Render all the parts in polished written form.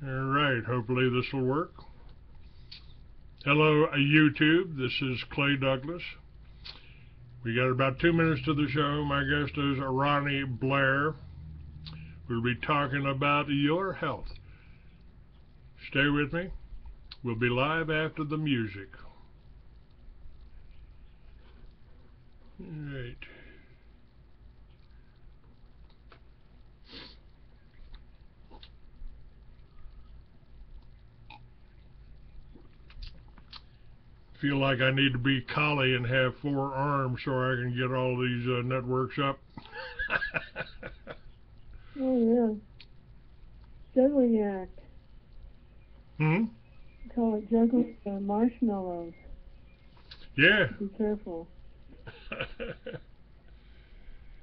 Alright, hopefully this will work. Hello YouTube, this is Clay Douglas. We got about 2 minutes to the show. My guest is Ronnie Blair. We'll be talking about your health. Stay with me. We'll be live after the music. Alright. Feel like I need to be collie and have 4 arms so I can get all these networks up. Oh, yeah. Juggling act. Call it juggling marshmallows. Yeah. Be careful.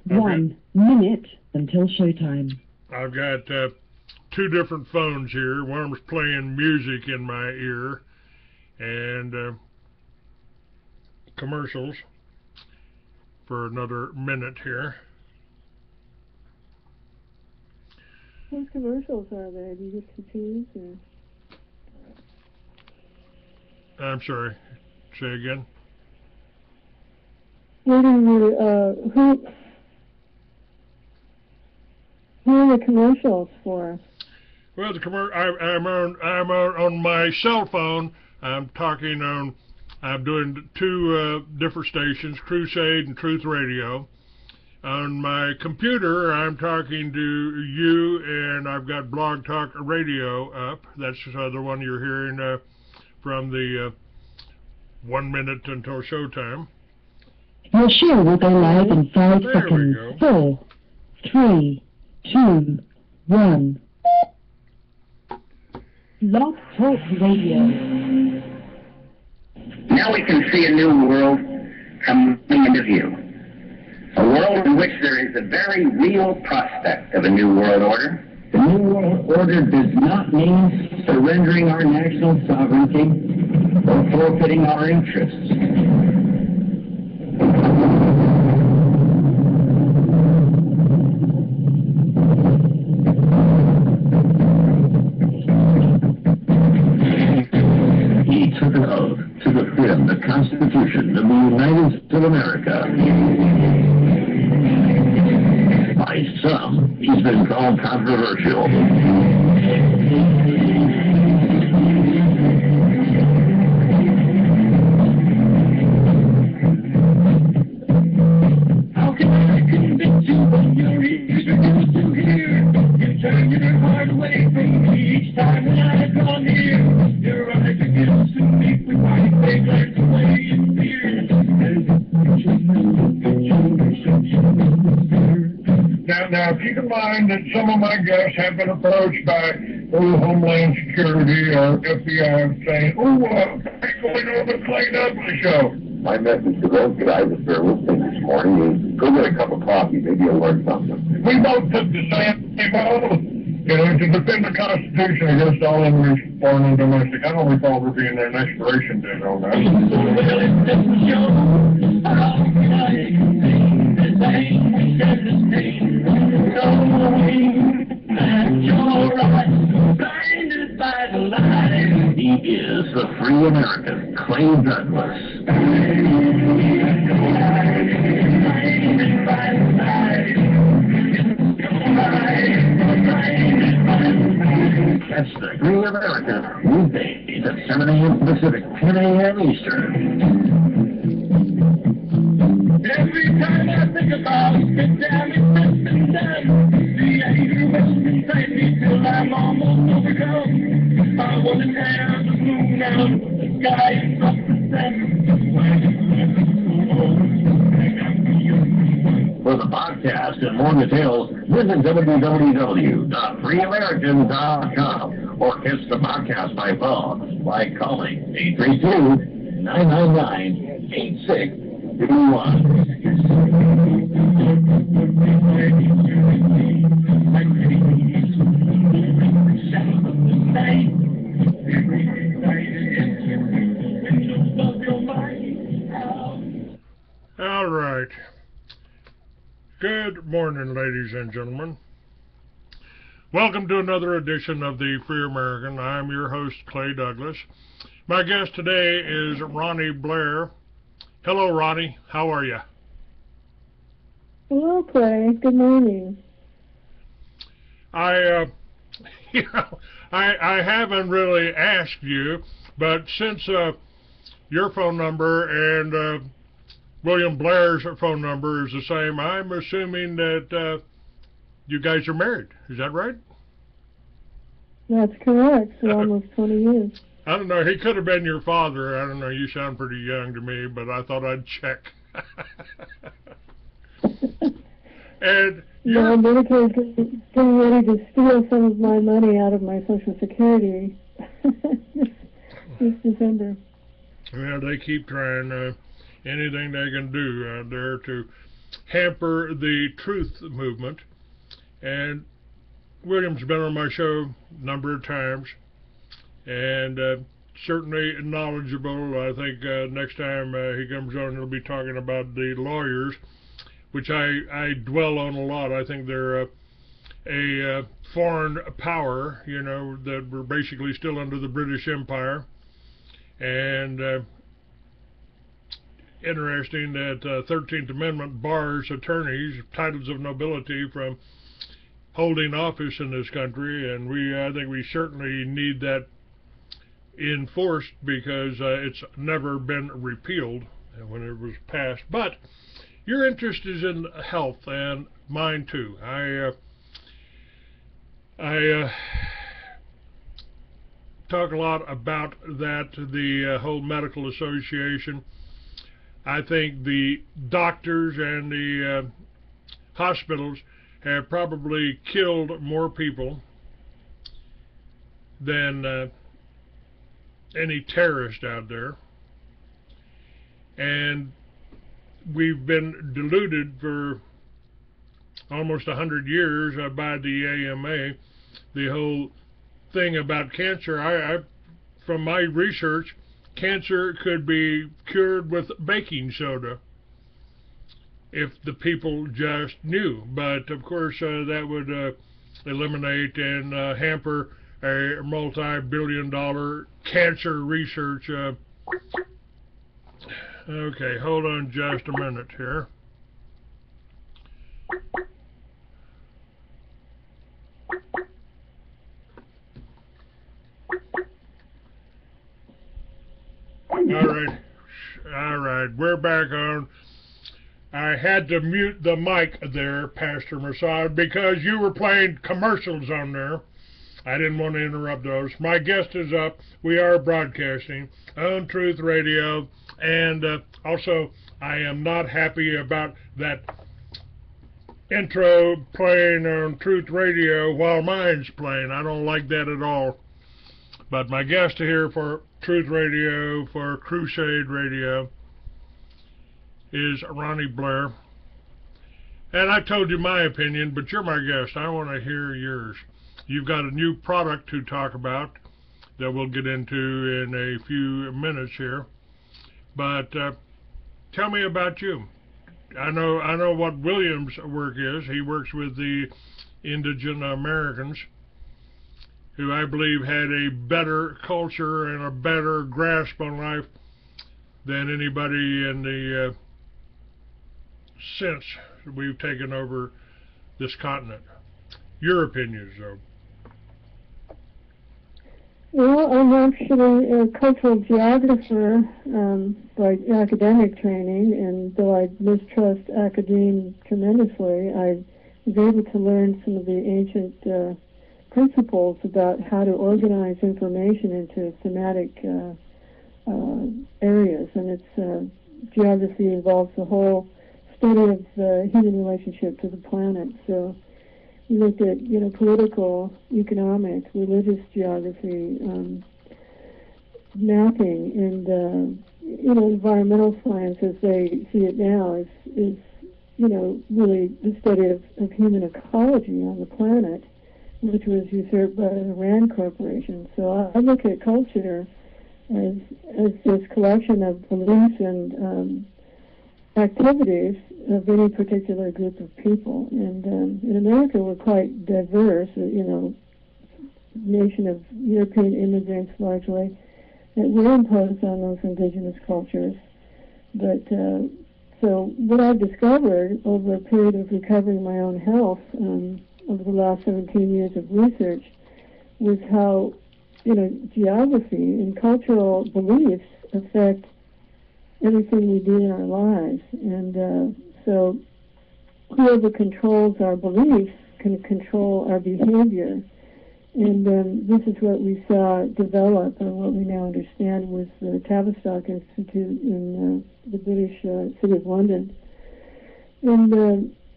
1 minute until showtime. I've got 2 different phones here. One was playing music in my ear and commercials for another minute here. Whose commercials are there? Do you get confused? Or? I'm sorry. Say again. Who are the commercials for? Well, I'm on my cell phone. I'm talking on. I'm doing 2 different stations, Crusade and Truth Radio. On my computer, I'm talking to you, and I've got Blog Talk Radio up. That's the one you're hearing from the 1 minute until showtime. Your show will go live in 5 there seconds. We go. 4, 3, 2, 1. Blog Talk Radio. Now we can see a new world coming into view. A world in which there is a very real prospect of a new world order. The new world order does not mean surrendering our national sovereignty or forfeiting our interests. He took an oath to defend the Constitution of the United States of America. By some, he's been called controversial. How can I convince you when you're eager to hear? You turn your heart away from me each time when I draw near. Your eyes against me with my face like the way you fear. Now, keep in mind that some of my guests have been approached by Homeland Security or FBI saying, what's going on with the Clay Douglas show? My message to those guys if they're listening this morning is go get a cup of coffee. Maybe you'll learn something. We both took the same oath, to defend the Constitution against all enemies, foreign and domestic. I don't recall there being an expiration date on that. He is the free American, Clay Douglas. That's the Free America, weekdays at 7 a.m. Pacific, 10 a.m. Eastern. Every time I think about it, it's down, it's been done. The anger was inside me till I'm almost overcome. I want to have the moon out, the sky is up the sun. For the podcast and more details, visit www.freeamerican.com or catch the podcast by phone by calling 832-999-86. All right. Good morning, ladies and gentlemen. Welcome to another edition of the Free American. I'm your host, Clay Douglas. My guest today is Ronnie Blair. Hello, Ronnie. How are you? Hello, Clay. Good morning. I haven't really asked you, but since your phone number and William Blair's phone number is the same, I'm assuming that you guys are married. Is that right? That's correct. For almost 20 years. I don't know. He could have been your father. I don't know. You sound pretty young to me, but I thought I'd check. And no, Medicaid's getting ready to steal some of my money out of my Social Security this December. Well, they keep trying anything they can do out there to hamper the truth movement. And William's been on my show a number of times, and certainly knowledgeable. I think next time he comes on, he'll be talking about the lawyers, which I dwell on a lot. I think they're a foreign power, you know, that we're basically still under the British Empire. And interesting that 13th Amendment bars attorneys, titles of nobility, from holding office in this country, and I think we certainly need that enforced, because it's never been repealed when it was passed. But your interest is in health, and mine too. I talk a lot about that, the whole medical association. I think the doctors and the hospitals have probably killed more people than any terrorist out there. And we've been deluded for almost 100 years by the AMA. The whole thing about cancer, from my research, cancer could be cured with baking soda if the people just knew. But of course that would eliminate and hamper a multi-billion-dollar cancer research. Okay, hold on just a minute here. All right, we're back on. I had to mute the mic there, Pastor Masad, because you were playing commercials on there. I didn't want to interrupt those. My guest is up. We are broadcasting on Truth Radio, and also I am not happy about that intro playing on Truth Radio while mine's playing. I don't like that at all. But my guest here for Truth Radio, for Crusade Radio, is Ronnie Blair. And I told you my opinion, but you're my guest. I want to hear yours. You've got a new product to talk about that we'll get into in a few minutes here. But tell me about you. I know what William's work is. He works with the Indigenous Americans, who I believe had a better culture and a better grasp on life than anybody in the since we've taken over this continent. Your opinions, though. Well, I'm actually a cultural geographer by academic training, and though I mistrust academia tremendously, I was able to learn some of the ancient principles about how to organize information into thematic areas. And it's geography involves the whole study of the human relationship to the planet. So we looked at, political, economic, religious geography, mapping, and environmental science as they see it now is really the study of human ecology on the planet, which was usurped by the Rand Corporation. So I look at culture as this collection of beliefs and activities of any particular group of people. And in America, we're quite diverse, nation of European immigrants largely, that were imposed on those indigenous cultures. But so what I've discovered over a period of recovering my own health over the last 17 years of research was how, geography and cultural beliefs affect everything we do in our lives. And so whoever controls our beliefs can control our behavior. And this is what we saw develop, and what we now understand with the Tavistock Institute in the British city of London. And,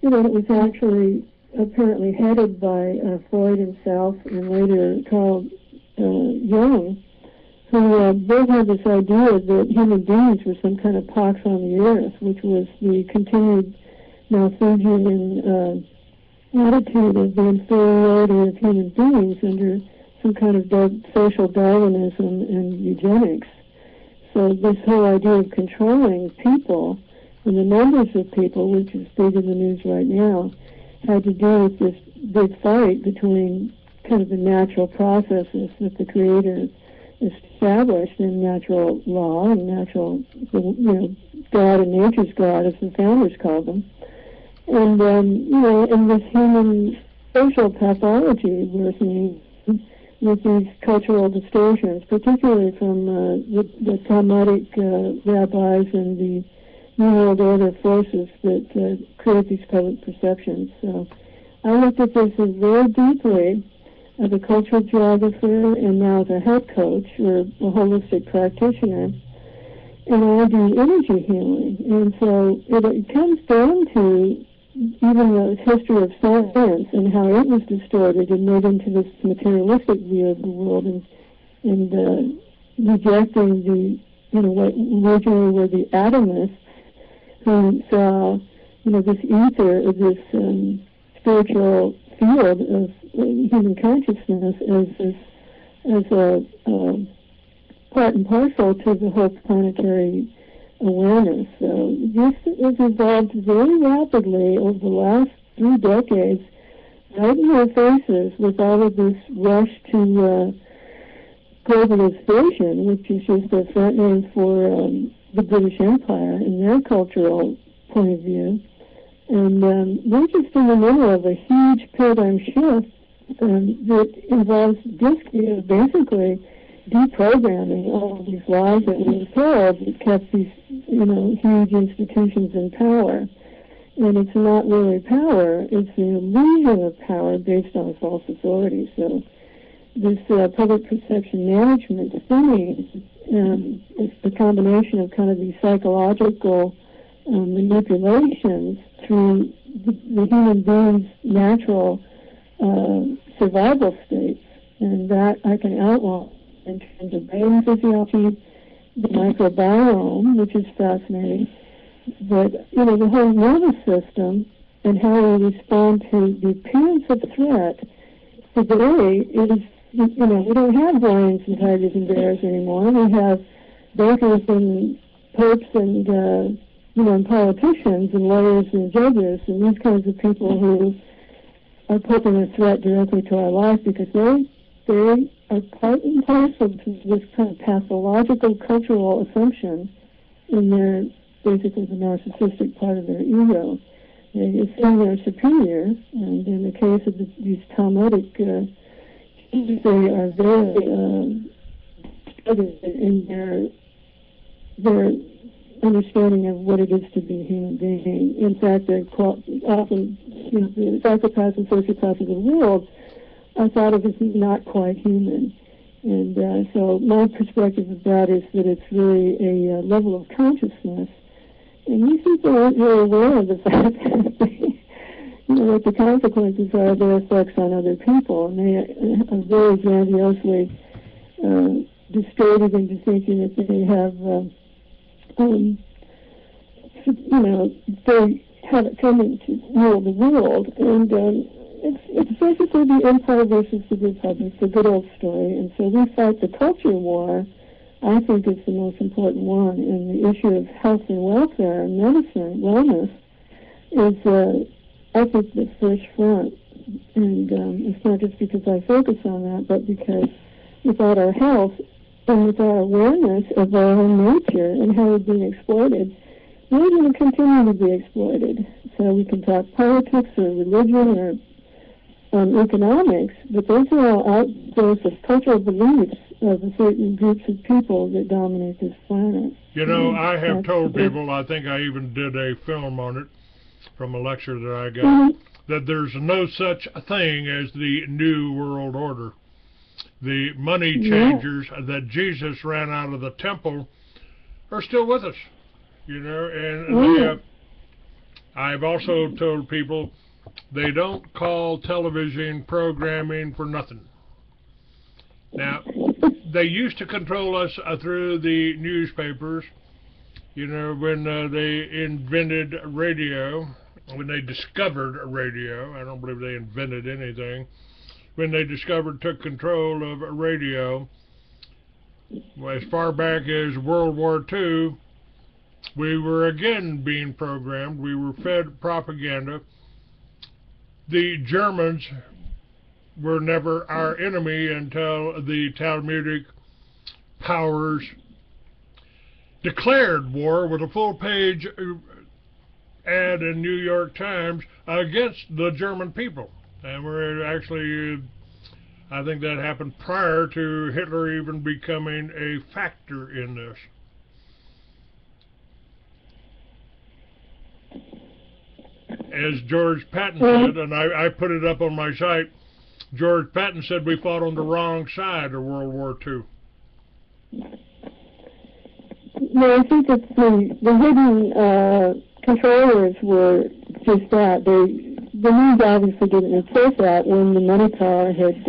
it was actually apparently headed by Freud himself and later Carl Jung, who both had this idea that human beings were some kind of pox on the earth, which was the continued Malthusian attitude of the inferiority of human beings under some kind of social Darwinism and eugenics. So this whole idea of controlling people and the numbers of people, which is big in the news right now, had to do with this big fight between kind of the natural processes that the Creator established in natural law and natural, God and nature's God, as the founders called them. And, in this human social pathology worsening with these cultural distortions, particularly from the Talmudic rabbis and the New World Order forces that create these public perceptions. So I looked at this as very deeply as a cultural geographer and now as a health coach or a holistic practitioner. And I do energy healing. And so it comes down to even the history of science and how it was distorted and made into this materialistic view of the world and rejecting the, what originally were the atomists who saw, this ether, this spiritual field of human consciousness as a part and parcel to the whole planetary awareness. So this has evolved very rapidly over the last 3 decades, right in our faces, with all of this rush to globalization, which is just a front name for the British Empire and their cultural point of view. And we're just in the middle of a huge paradigm shift that involves basically deprogramming all of these lies that we were told that kept these, huge institutions in power. And it's not really power, it's the illusion of power based on false authority. So this public perception management thing is the combination of kind of these psychological manipulations through the human being's natural survival states. And that I can outline in terms of brain physiology, the microbiome, which is fascinating, but, the whole nervous system and how we respond to the appearance of threat. Today is, we don't have lions and tigers and bears anymore. We have bankers and popes and, and politicians and lawyers and judges and these kinds of people who are posing a threat directly to our life because they are part and parcel to this kind of pathological cultural assumption in their, basically the narcissistic part of their ego. They assume they're superior, and in the case of these Talmudic, they are very studied in their understanding of what it is to be a human being. In fact, they're often, the psychopaths and sociopaths of the world are thought of as not quite human. And so my perspective of that is that it's really a level of consciousness. And these people aren't really aware of the fact that what the consequences are of their effects on other people. And they are very grandiosely distorted into thinking that they have, they have it coming to rule the world. And it's basically the empire versus the republic, the good old story. And so we fight the culture war I think it's the most important one. And the issue of health and welfare and medicine, wellness, is, I think, the first front. And it's not just because I focus on that, but because without our health and without awareness of our own nature and how we're being exploited, we're going to continue to be exploited. So we can talk politics or religion or economics, but those are all outgrowths of cultural beliefs of certain groups of people that dominate this planet. You know, I have told people, I think I even did a film on it from a lecture that I got, that there's no such thing as the New World Order. The money changers that Jesus ran out of the temple are still with us, you know, and I've also told people they don't call television programming for nothing. Now, they used to control us through the newspapers, you know, when they invented radio, when they discovered radio. I don't believe they invented anything. When they took control of radio, as far back as World War II, we were again being programmed. We were fed propaganda. The Germans were never our enemy until the Talmudic powers declared war with a full-page ad in New York Times against the German people. And we're actually, I think that happened prior to Hitler even becoming a factor in this. As George Patton said, and I put it up on my site, George Patton said we fought on the wrong side of World War II. No, I think that the hidden controllers were just that. The news obviously didn't report that when the money power had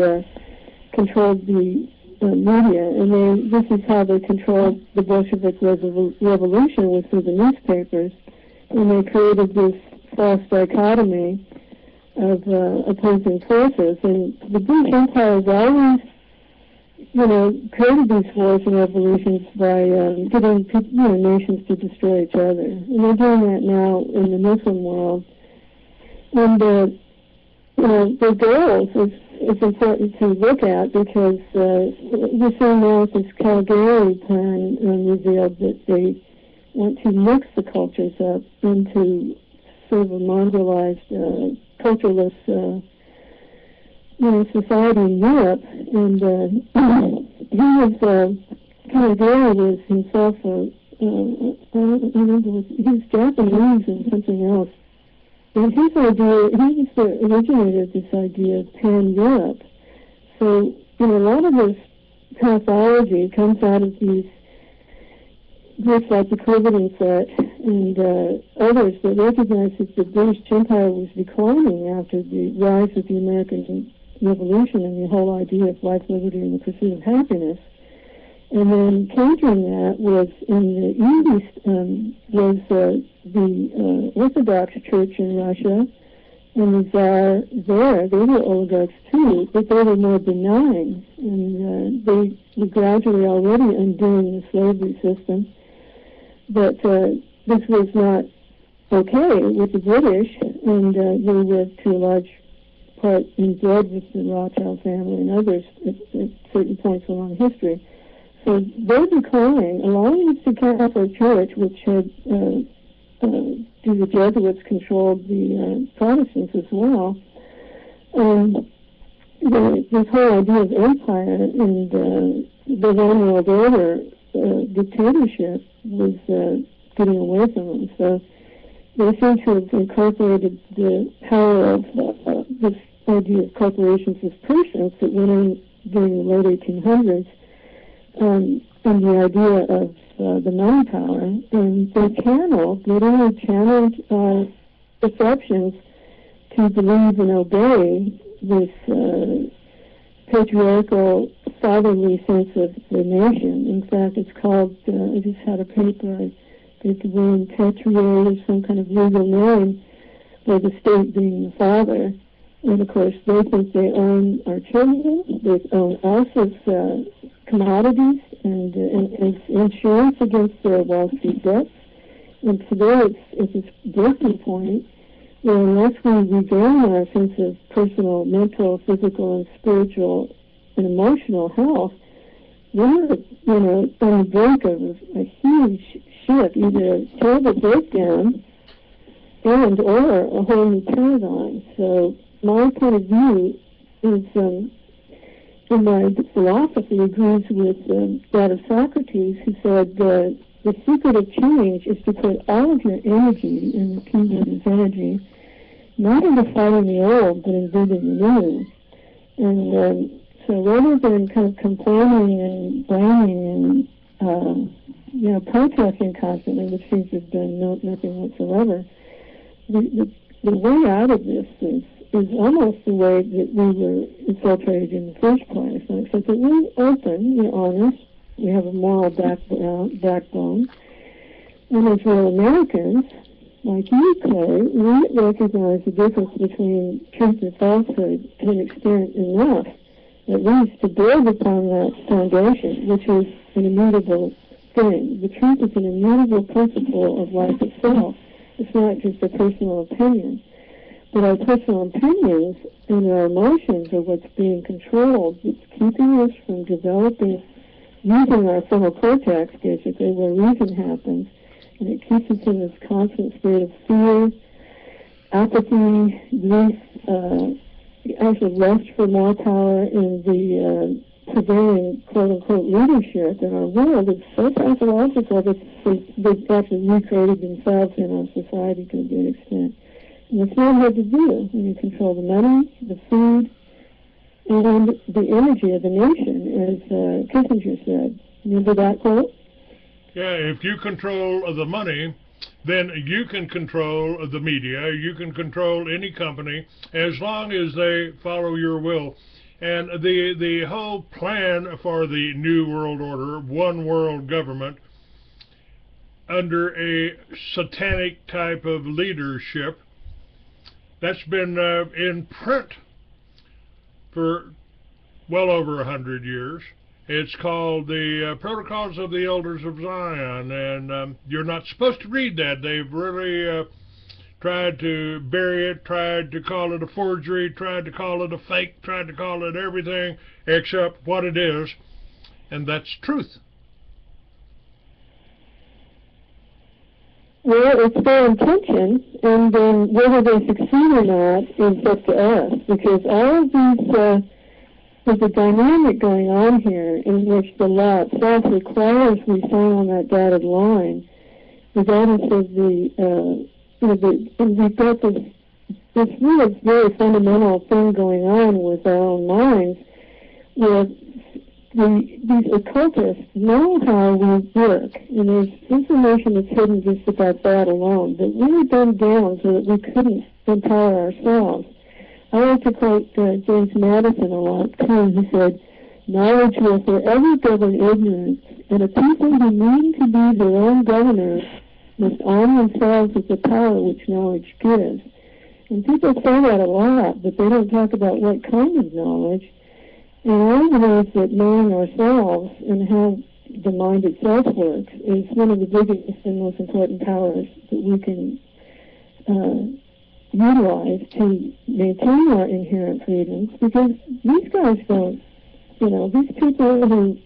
controlled the media, and this is how they controlled the Bolshevik revolution, was through the newspapers, and they created this false dichotomy of opposing forces. And the British Empire has always, you know, created these wars and revolutions by getting nations to destroy each other. And they're doing that now in the Muslim world. And, you know, their goals is important to look at, because we're seeing now with this Calgary plan revealed that they want to mix the cultures up into sort of a mongrelized, cultureless, society in Europe. And Calgary was himself I remember he was Japanese and something else. And his idea, he was the originator of this idea of pan-Europe. So, you know, a lot of this pathology comes out of these groups like the Covenant Set and others that recognized that the British Empire was declining after the rise of the American Revolution and the whole idea of life, liberty, and the pursuit of happiness. And then countering that was in the East was the Orthodox Church in Russia, and the Tsar there. They were oligarchs too, but they were more benign, and they were gradually already undoing the slavery system. But this was not okay with the British, and they were to a large part inbred with the Rothschild family and others at certain points along history. So they're declining, along with the Catholic Church, which had, through the Jesuits, controlled the Protestants as well. This whole idea of empire and the one world order dictatorship was getting away from them. So they seem to have incorporated the power of this idea of corporations as persons that went in during the late 1800s. And the idea of the money power, and they literally channeled perceptions to believe and obey this patriarchal, fatherly sense of the nation. In fact, it's called, I just had a paper, I think the word patriarch is some kind of legal name for the state being the father. And of course, they think they own our children, they own us as commodities, and it's insurance against their Wall Street debts. And today it's this breaking point where unless we regain our sense of personal, mental, physical, and spiritual and emotional health, we're, on the brink of a huge shift, either a terrible breakdown and or a whole new paradigm. So my point of view is, in my philosophy, agrees with that of Socrates, who said the secret of change is to put all of your energy, and the key word is energy, not into fighting the old, but in building the new. And so rather than kind of complaining and blaming and protesting constantly, which seems to have done nothing whatsoever, the way out of this is almost the way that we were infiltrated in the first place. Except that we're open, we're honest, we have a moral backbone, and as real Americans, like you, Clay, we recognize the difference between truth and falsehood to an extent enough, at least, to build upon that foundation, which is an immutable thing. The truth is an immutable principle of life itself. It's not just a personal opinion. But our personal opinions and our emotions are what's being controlled. It's keeping us from developing, using our frontal cortex, basically, where reason happens. And it keeps us in this constant state of fear, apathy, grief, actually lust for more power, and the prevailing quote-unquote leadership in our world is so pathological that they've actually recreated themselves in our society to a good extent. And it's not hard to do when you control the money, the food, and the energy of the nation, as Kissinger said. Remember that quote? Yeah, if you control the money, then you can control the media, you can control any company, as long as they follow your will. And the whole plan for the New World Order, one world government, under a satanic type of leadership, that's been in print for well over 100 years. It's called the Protocols of the Elders of Zion, and you're not supposed to read that. They've really tried to bury it, tried to call it a forgery, tried to call it a fake, tried to call it everything except what it is, and that's truth. Well, it's their intention, and then whether they succeed or not is up to us, because all of these, there's a dynamic going on here in which the law itself requires we sign on that dotted line, regardless of and we've got this really very fundamental thing going on with our own minds, where these occultists know how we work, and there's information that's hidden just about that alone, but really dumbed down so that we couldn't empower ourselves. I like to quote James Madison a lot, too. He said, "Knowledge will forever govern ignorance, and a people who mean to be their own governors must arm themselves with the power which knowledge gives." And people say that a lot, but they don't talk about what kind of knowledge. And I believe that knowing ourselves and how the mind itself works is one of the biggest and most important powers that we can utilize to maintain our inherent freedoms, because these guys don't, these people who,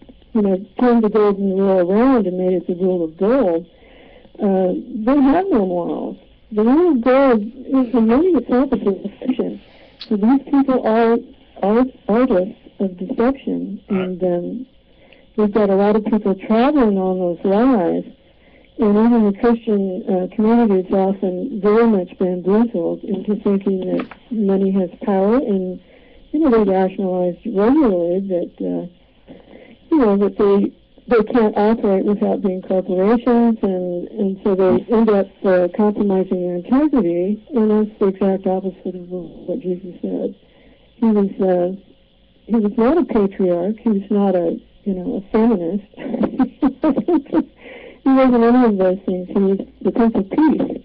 turned the golden rule around and made it the rule of gold, they have no morals. The rule of gold is the money itself is a fiction. So these people are artists of deception, and we've got a lot of people traveling on those lies, and even the Christian community is often very much bamboozled into thinking that money has power, and they rationalize regularly that that they can't operate without being corporations, and so they end up compromising their integrity, and that's the exact opposite of what Jesus said. He was not a patriarch. He was not a feminist. He wasn't any of those things. He was the Prince of Peace.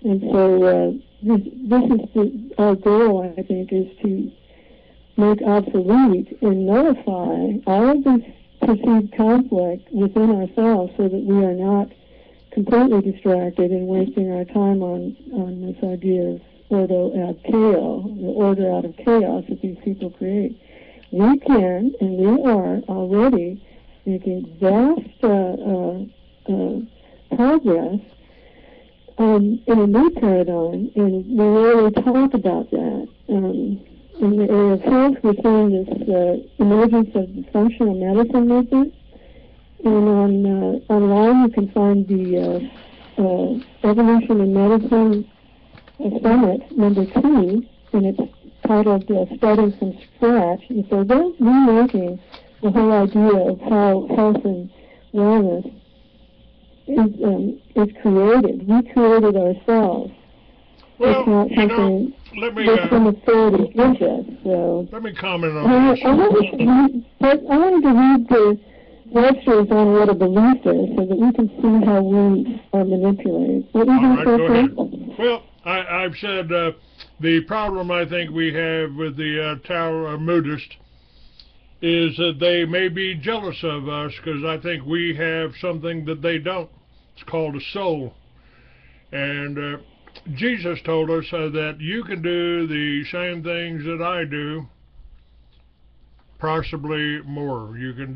And so this is our goal, I think, is to make obsolete and nullify all of this perceived conflict within ourselves so that we are not completely distracted and wasting our time on this idea of order out of chaos, the order out of chaos that these people create. We can, and we are already making vast progress in a new paradigm, and we really talk about that. In the area of health, we're seeing this emergence of the functional medicine movement, and online you can find the Evolution in Medicine Summit #2, and it's titled Starting from Scratch. And so they're remaking the whole idea of how health and wellness is created. We created ourselves. Well, it's not something that's from authority with us. So let me comment on this. I wanted to read the lectures on what a belief is so that we can see how we are manipulated. What All right, go ahead. Well, I've said the problem I think we have with the Talmudists is that they may be jealous of us because I think we have something that they don't. It's called a soul. And Jesus told us that you can do the same things that I do, possibly more. You can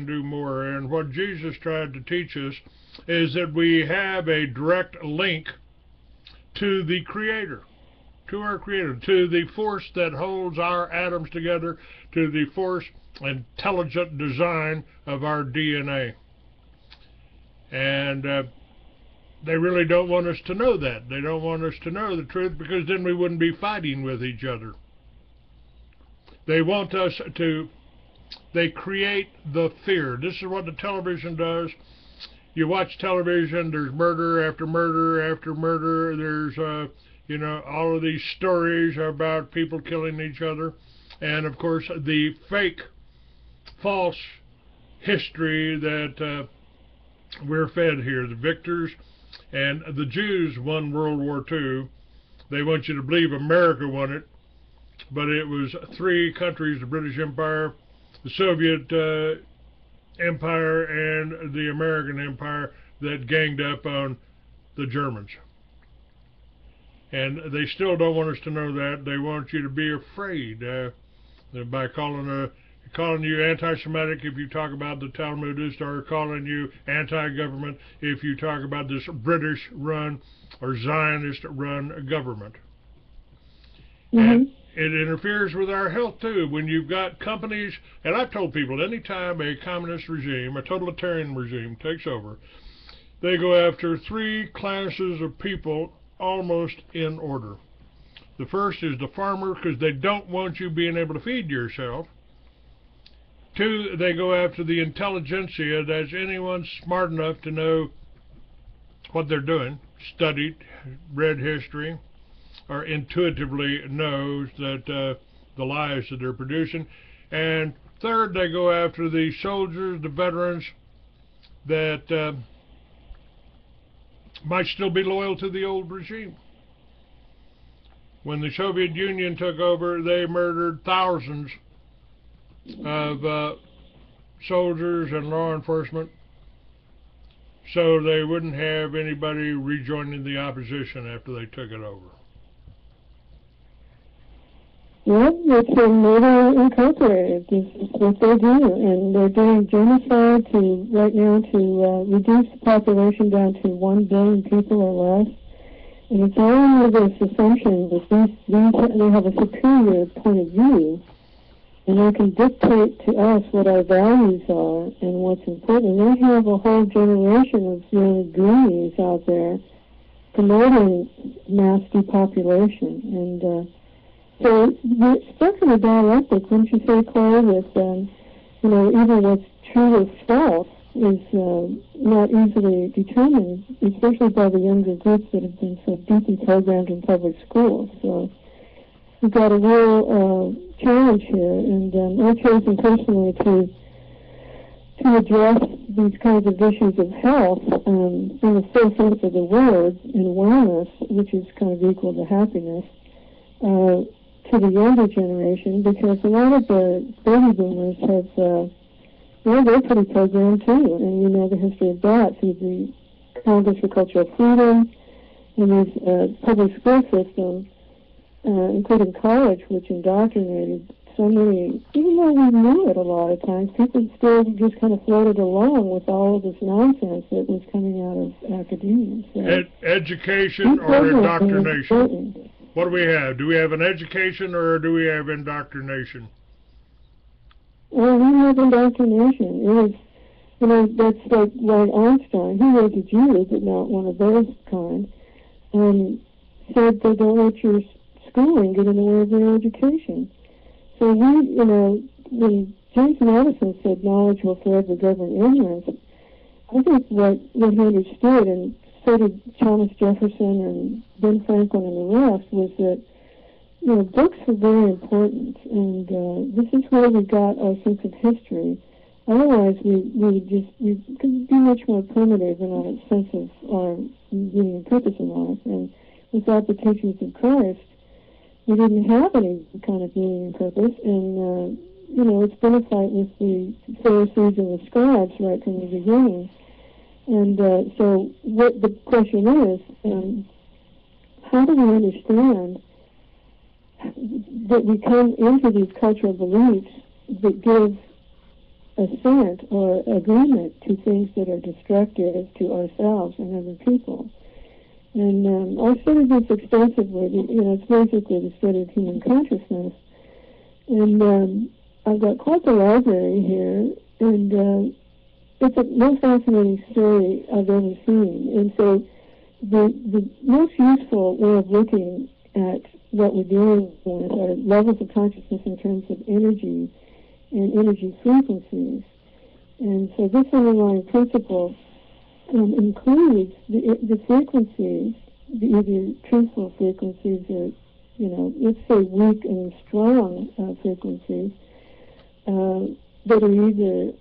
do more. And what Jesus tried to teach us is that we have a direct link to the Creator, to our Creator, to the force that holds our atoms together, to the force intelligent design of our DNA. And they really don't want us to know that. They don't want us to know the truth because then we wouldn't be fighting with each other. They want us to, they create the fear. This is what the television does. You watch television, there's murder after murder after murder. There's, you know, all of these stories about people killing each other. And, of course, the fake, false history that we're fed here. The victors and the Jews won World War II. They want you to believe America won it. But it was 3 countries, the British Empire, the Soviet Empire, and the American Empire, that ganged up on the Germans. And they still don't want us to know that. They want you to be afraid by calling you anti-Semitic if you talk about the Talmudists, or calling you anti-government if you talk about this British-run or Zionist-run government. Mm-hmm. And it interferes with our health, too. When you've got companies, and I've told people, anytime a communist regime, a totalitarian regime takes over, they go after 3 classes of people almost in order. The first is the farmer, because they don't want you being able to feed yourself. 2, they go after the intelligentsia. That's anyone smart enough to know what they're doing, studied, read history, or intuitively knows that the lies that they're producing. And 3rd, they go after the soldiers, the veterans that might still be loyal to the old regime. When the Soviet Union took over, they murdered thousands of soldiers and law enforcement so they wouldn't have anybody rejoining the opposition after they took it over. Yep, it's murder incorporated. It's what they do, and they're doing genocide right now to reduce the population down to 1 billion people or less. And it's all under this assumption that they have a superior point of view, and they can dictate to us what our values are and what's important. And they have a whole generation of young greenies out there promoting mass depopulation. And so, speaking of dialectic, wouldn't you say, Claire, that you know, even what's true or false is not easily determined, especially by the younger groups that have been so deeply programmed in public schools. So we've got a real challenge here, and I've chosen personally to address these kinds of issues of health in the full sense of the word, and wellness, which is kind of equal to happiness, to the younger generation, because a lot of the baby boomers have Well, they're pretty programmed too, and you know the history of that through the Congress for Cultural Freedom and these public school systems, including college, which indoctrinated so many, even though we knew it a lot of times, people still just kind of floated along with all of this nonsense that was coming out of academia. So education or indoctrination? What do we have? Do we have an education or do we have indoctrination? Well, we have indoctrination. It was, you know, that's like Einstein. He was a Jew, but not one of those kind, said they don't let your schooling get in the way of their education. So we, you know, when James Madison said knowledge will forever govern ignorance, I think what he understood, and so did Thomas Jefferson and Ben Franklin and the rest, was that, you know, books are very important, and this is where we got our sense of history. Otherwise, we could be much more primitive in our sense of our meaning and purpose in life. And without the teachings of Christ, we didn't have any kind of meaning and purpose. And you know, it's been a fight with the Pharisees and the scribes right from the beginning. And so, what the question is, how do we understand that we come into these cultural beliefs that give assent or agreement to things that are destructive to ourselves and other people? And I've studied this extensively. You know, it's basically the study of human consciousness. And I've got quite the library here, and it's the most fascinating story I've ever seen. And so the most useful way of looking at what we're dealing with are levels of consciousness in terms of energy and energy frequencies. And so this underlying principle includes the frequencies, the either truthful frequencies or, you know, let's say weak and strong frequencies that are either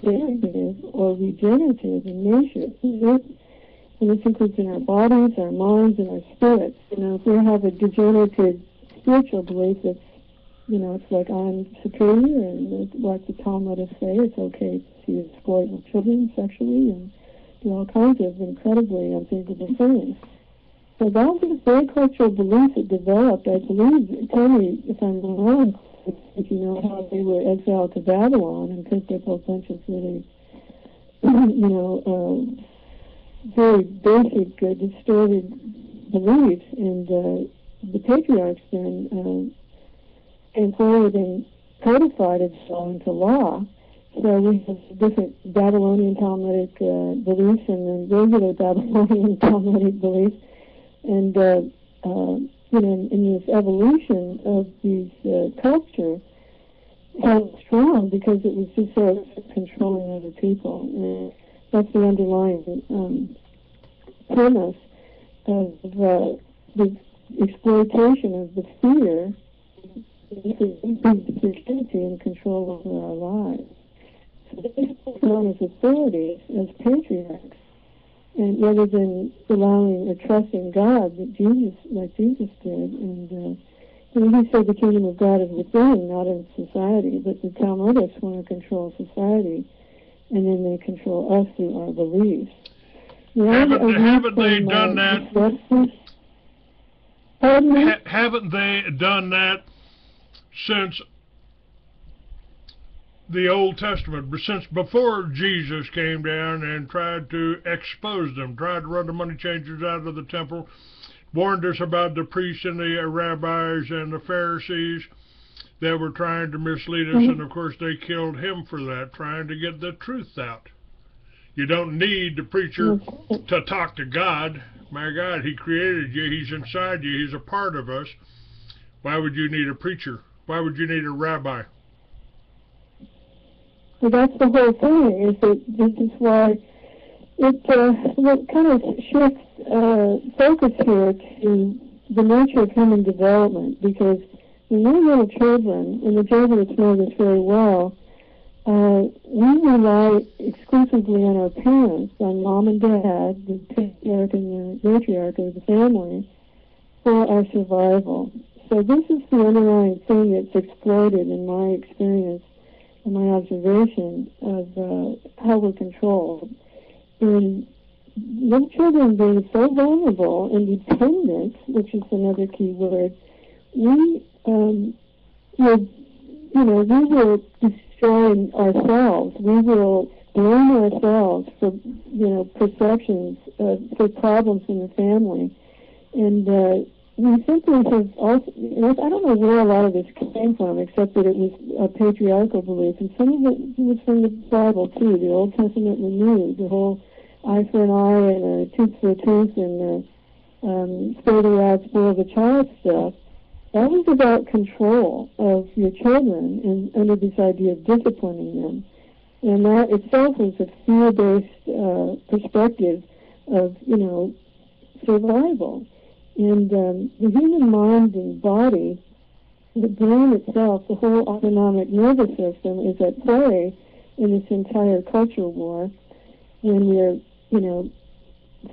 negative or regenerative in nature. And this includes in our bodies, our minds, and our spirits. You know, if we have a degenerative spiritual belief that's, you know, it's like I'm superior, and like the Talmudic say, it's okay to exploit children sexually and do all kinds of incredibly unthinkable things. So that was a very cultural belief that developed, I believe. Tell me if I'm wrong, if you know how they were exiled to Babylon and picked up a bunch of really, you know, very basic, distorted beliefs, and the patriarchs then employed and codified it all into law. So we have different Babylonian Talmudic beliefs and then regular Babylonian Talmudic beliefs, and you know, in this evolution of these culture held strong because it was just so controlling other people. And that's the underlying premise of the exploitation of the fear, the security and control over our lives. So they were known as authorities, as patriarchs, and rather than allowing or trusting God, that Jesus, like Jesus did, and he said the kingdom of God is within, not in society. But the Talmudists want to control society, and then they control us through our beliefs. Haven't they done that? Pardon me? Haven't they done that since the Old Testament, since before Jesus came down and tried to expose them, tried to run the money changers out of the temple, warned us about the priests and the rabbis and the Pharisees that were trying to mislead us, and of course they killed him for that, trying to get the truth out. You don't need the preacher to talk to God. My God, he created you, he's inside you, he's a part of us. Why would you need a preacher? Why would you need a rabbi? Well, that's the whole thing, is that this is why it kind of shifts focus here to the nature of human development, because when we're little children, and the Jesuits know this very well, we rely exclusively on our parents, on mom and dad, the patriarch and the matriarch of the family, for our survival. So this is the underlying thing that's exploited in my experience and my observation of how we're controlled. And young children being so vulnerable and dependent, which is another key word, we will destroy ourselves. We will blame ourselves for, perceptions, for problems in the family. And we simply have also, I don't know where a lot of this came from, except that it was a patriarchal belief. And some of it was from the Bible, too, the Old Testament and the New, the whole eye for an eye and a tooth for a tooth and spare the rod, spoil the child stuff. That was about control of your children and under this idea of disciplining them. And that itself was a fear-based perspective of, survival. And the human mind and body, the brain itself, the whole autonomic nervous system is at play in this entire culture war when we're,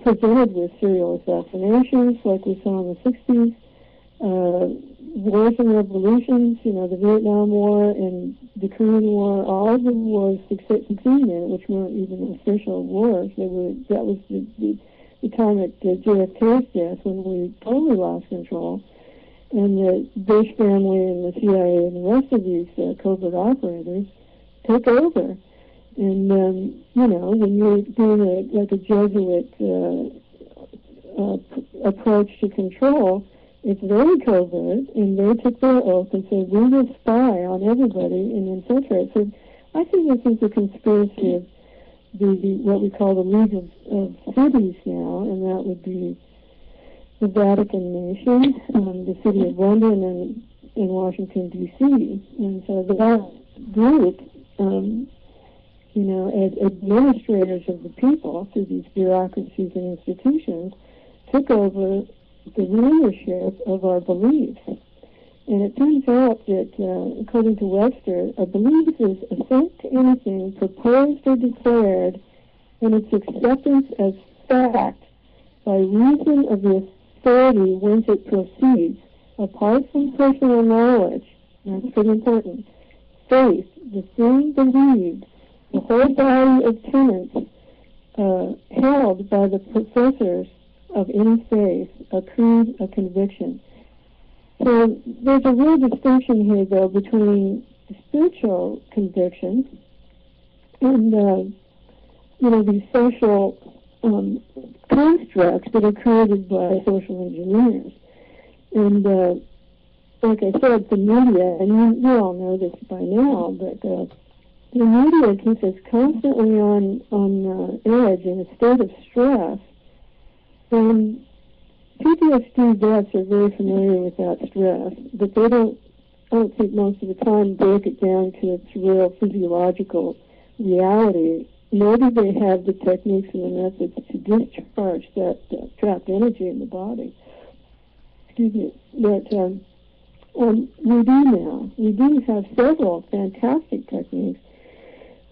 presented with serial assassinations like we saw in the 60s, wars and revolutions, the Vietnam War and the Korean War, all of the wars succeeding in it, which weren't even official wars. That was the time at JFK's death when we totally lost control. And the Bush family and the CIA and the rest of these covert operators took over. And, when you're doing a Jesuit approach to control, it's very covert, and they took their oath and said, we will spy on everybody and infiltrate. So I think this is a conspiracy of what we call the League of Cities now, and that would be the Vatican Nation, the City of London, and Washington, D.C. And so that group, as administrators of the people through these bureaucracies and institutions, took over the rulership of our beliefs. And it turns out that, according to Webster, a belief is assent to anything proposed or declared and its acceptance as fact by reason of the authority whence it proceeds, apart from personal knowledge. That's pretty important. Faith, the thing believed, the whole body of tenets held by the professors of any faith, a creed, a conviction. So there's a real distinction here, though, between spiritual convictions and, these social constructs that are created by social engineers. And like I said, the media, and you all know this by now, but the media keeps us constantly on edge in a state of stress. And PTSD vets are very familiar with that stress, but they I don't think most of the time break it down to its real physiological reality, nor do they have the techniques and the methods to discharge that trapped energy in the body. Excuse me. But we do now. We do have several fantastic techniques,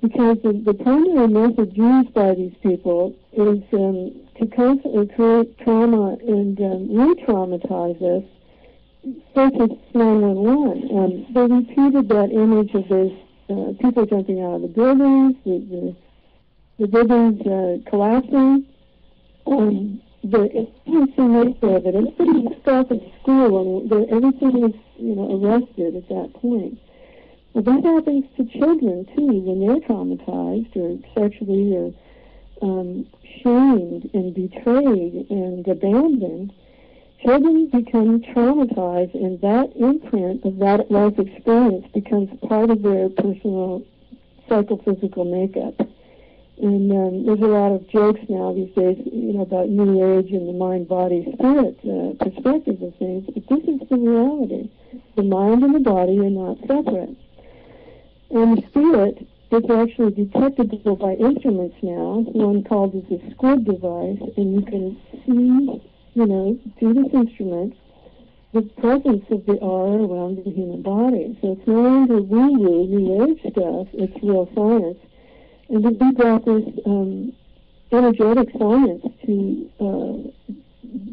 because the primary method used by these people is to constantly create trauma and re-traumatize us, such as 911. They repeated that image of those people jumping out of the buildings, the buildings collapsing, the innocent nature of it. Everybody was stopped at school, and everything was, arrested at that point. Well, that happens to children, too, when they're traumatized or sexually or shamed and betrayed and abandoned. Children become traumatized, and that imprint of that life experience becomes part of their personal psychophysical makeup. And there's a lot of jokes now these days, about New Age and the mind, body, spirit perspective of things, but this is the reality. The mind and the body are not separate. And the spirit is actually detectable by instruments now, one called as a squid device, and you can see, through this instrument, the presence of the aura around the human body. So it's no longer woo-woo, New Age stuff, it's real science. And then we brought this energetic science to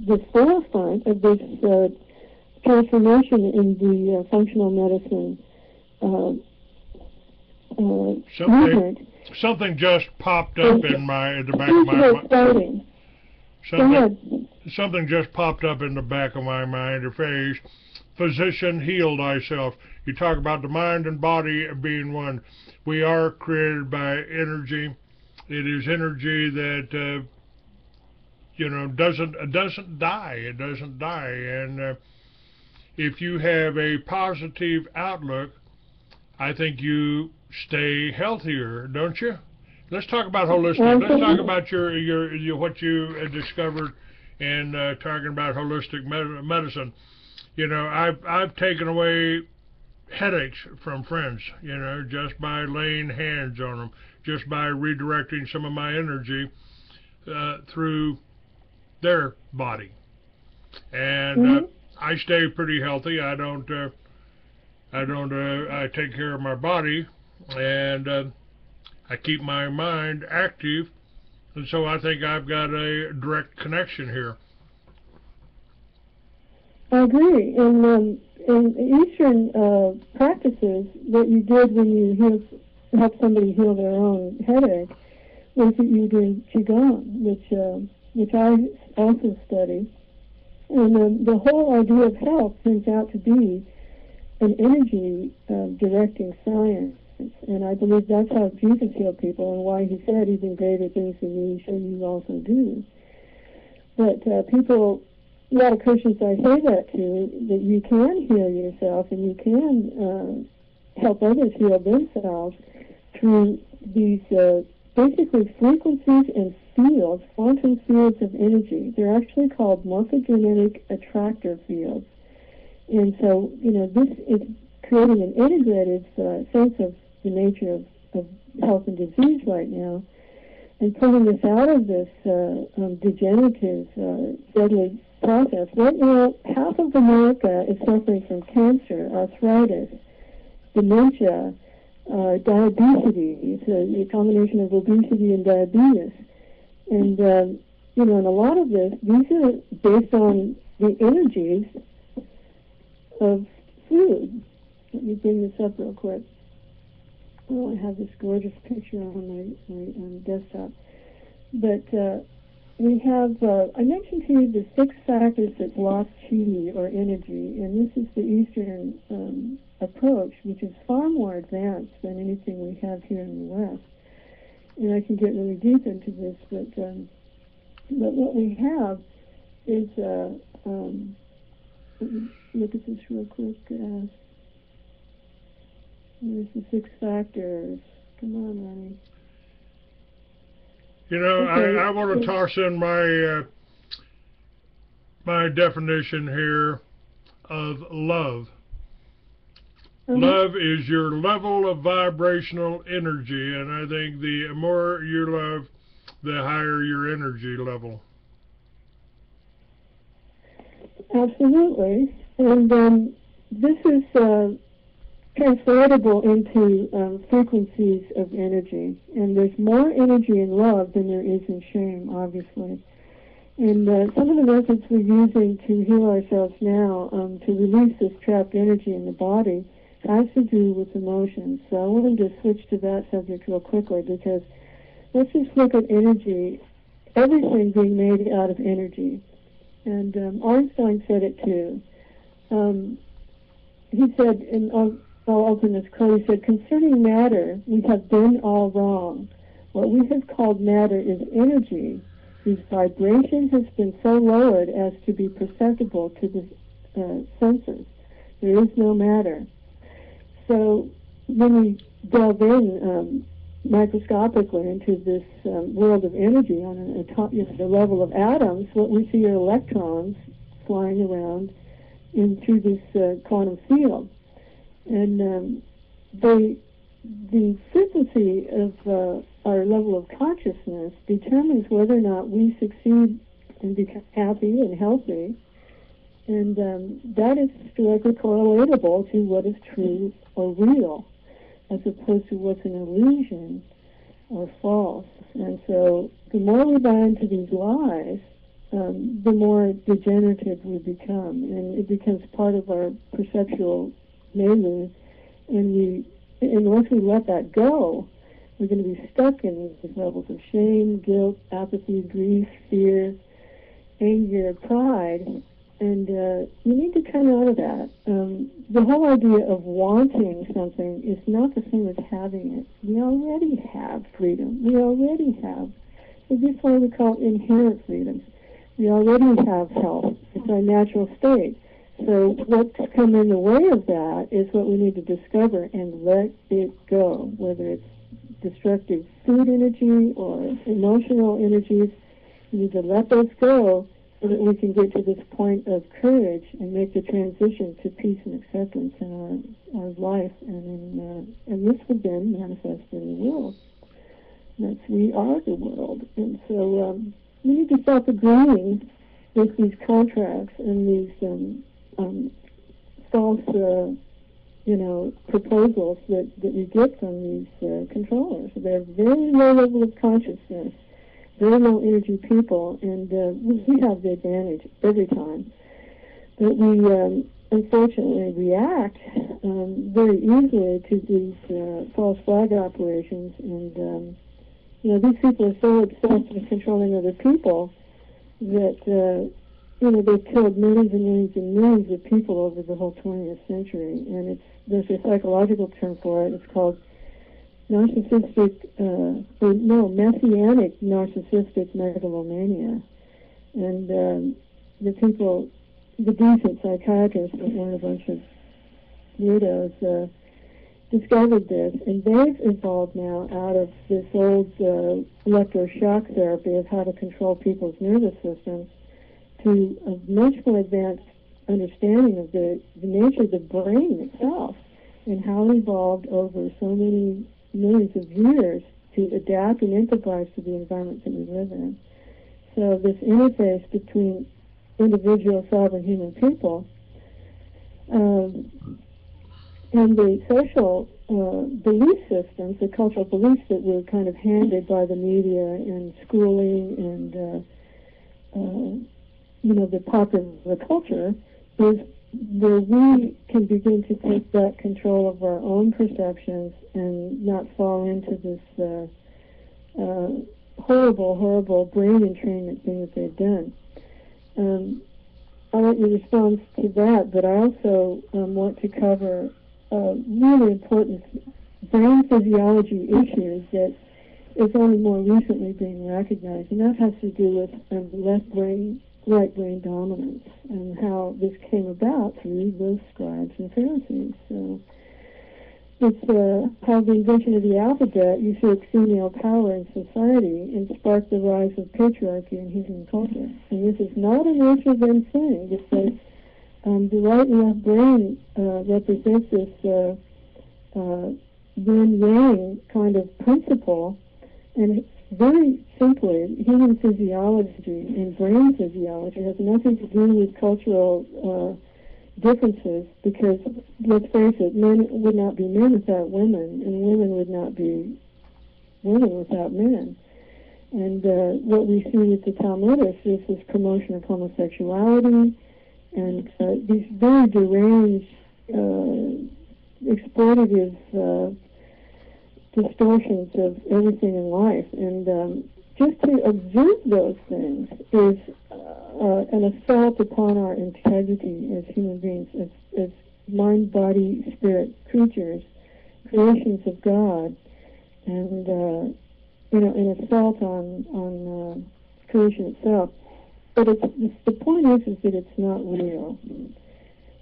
the forefront of this transformation in the functional medicine movement. Something just popped up in the back of my mind. Something just popped up in the back of my mind or face. Physician, heal thyself. You talk about the mind and body being one. We are created by energy. It is energy that doesn't die. It doesn't die. And if you have a positive outlook, I think you stay healthier, don't you? Let's talk about holistic. Let's talk about your what you discovered in talking about holistic medicine. I've taken away headaches from friends, just by laying hands on them, just by redirecting some of my energy through their body. And I stay pretty healthy. I take care of my body, and I keep my mind active, and so I think I've got a direct connection here. I agree. And in Eastern practices, what you did when you helped somebody heal their own headache was that you did Qigong, which I also study. And the whole idea of health turns out to be an energy directing science. And I believe that's how Jesus healed people, and why he said, even greater things than me shall you also do. But a lot of Christians I say that to, that you can heal yourself and you can help others heal themselves through these basically frequencies and fields, quantum fields of energy. They're actually called morphogenetic attractor fields. And so, this is creating an integrated sense of the nature of health and disease right now, and pulling us out of this degenerative, deadly process. Right now, half of America is suffering from cancer, arthritis, dementia, diabetes, a combination of obesity and diabetes. And, and a lot of these are based on the energies of food. Let me bring this up real quick. Oh, I have this gorgeous picture on my desktop. But we have, I mentioned to you the 6 factors that block chi, or energy, and this is the Eastern approach, which is far more advanced than anything we have here in the West. And I can get really deep into this, but what we have is, look at this real quick. There's the 6 factors. Come on, Ronnie. Okay. I want to toss in my definition here of love. Love is your level of vibrational energy, and I think the more you love, the higher your energy level. Absolutely. And this is translatable into frequencies of energy. And there's more energy in love than there is in shame, obviously. And some of the methods we're using to heal ourselves now, to release this trapped energy in the body, has to do with emotions. So I wanted to switch to that subject real quickly, because let's just look at energy, everything being made out of energy. And Einstein said it too. He said, and I'll open this quote, he said, concerning matter, we have been all wrong. What we have called matter is energy, whose vibration has been so lowered as to be perceptible to the senses. There is no matter. So when we delve in microscopically into this world of energy on the level of atoms, what we see are electrons flying around through this quantum field. And the frequency of our level of consciousness determines whether or not we succeed and become happy and healthy. And that is directly correlatable to what is true or real, as opposed to what's an illusion or false. And so the more we buy into these lies, the more degenerative we become. And it becomes part of our perceptual milieu, and we unless we let that go, we're going to be stuck in these levels of shame, guilt, apathy, grief, fear, anger, pride, and you need to come out of that. The whole idea of wanting something is not the same as having it. We already have freedom. We already have. So this is why we call it inherent freedom. We already have health. It's our natural state. So what's come in the way of that is what we need to discover and let it go, whether it's destructive food energy or emotional energies. We need to let those go so that we can get to this point of courage and make the transition to peace and acceptance in our life, and this will then manifest in the world. That's, we are the world, and so we need to stop agreeing with these contracts and these false, proposals that we get from these controllers. They're very low level of consciousness, very low energy people, and we have the advantage every time. But we unfortunately react very easily to these false flag operations, and these people are so obsessed with controlling other people that they've killed millions and millions and millions of people over the whole 20th century, and there's a psychological term for it. It's called messianic narcissistic megalomania. And the decent psychiatrists that weren't a bunch of weirdos, discovered this, and they've evolved now out of this old electroshock therapy of how to control people's nervous systems to a much more advanced understanding of the nature of the brain itself and how it evolved over so many millions of years to adapt and improvise to the environment that we live in. So this interface between individual sovereign human people and the social belief systems, the cultural beliefs that were kind of handed by the media and schooling and the popular culture, is where we can begin to take back control of our own perceptions and not fall into this horrible brain entrainment thing that they've done. I want your response to that, but I also want to cover really important brain physiology issues that is only more recently being recognized, and that has to do with left brain, right brain dominance, and how this came about through those scribes and Pharisees. So it's how the invention of the alphabet usurped female power in society and sparked the rise of patriarchy in human culture. And this is not a nature then thing. It's that the right and left brain represents this yin-yang kind of principle, and it's very simply, human physiology and brain physiology has nothing to do with cultural differences, because, let's face it, men would not be men without women, and women would not be women without men. And what we see with the Talmudic is this promotion of homosexuality and these very deranged, exploitative distortions of everything in life. And just to observe those things is an assault upon our integrity as human beings, as mind, body, spirit creatures, creations of God, and an assault on creation itself. But the point is that it's not real.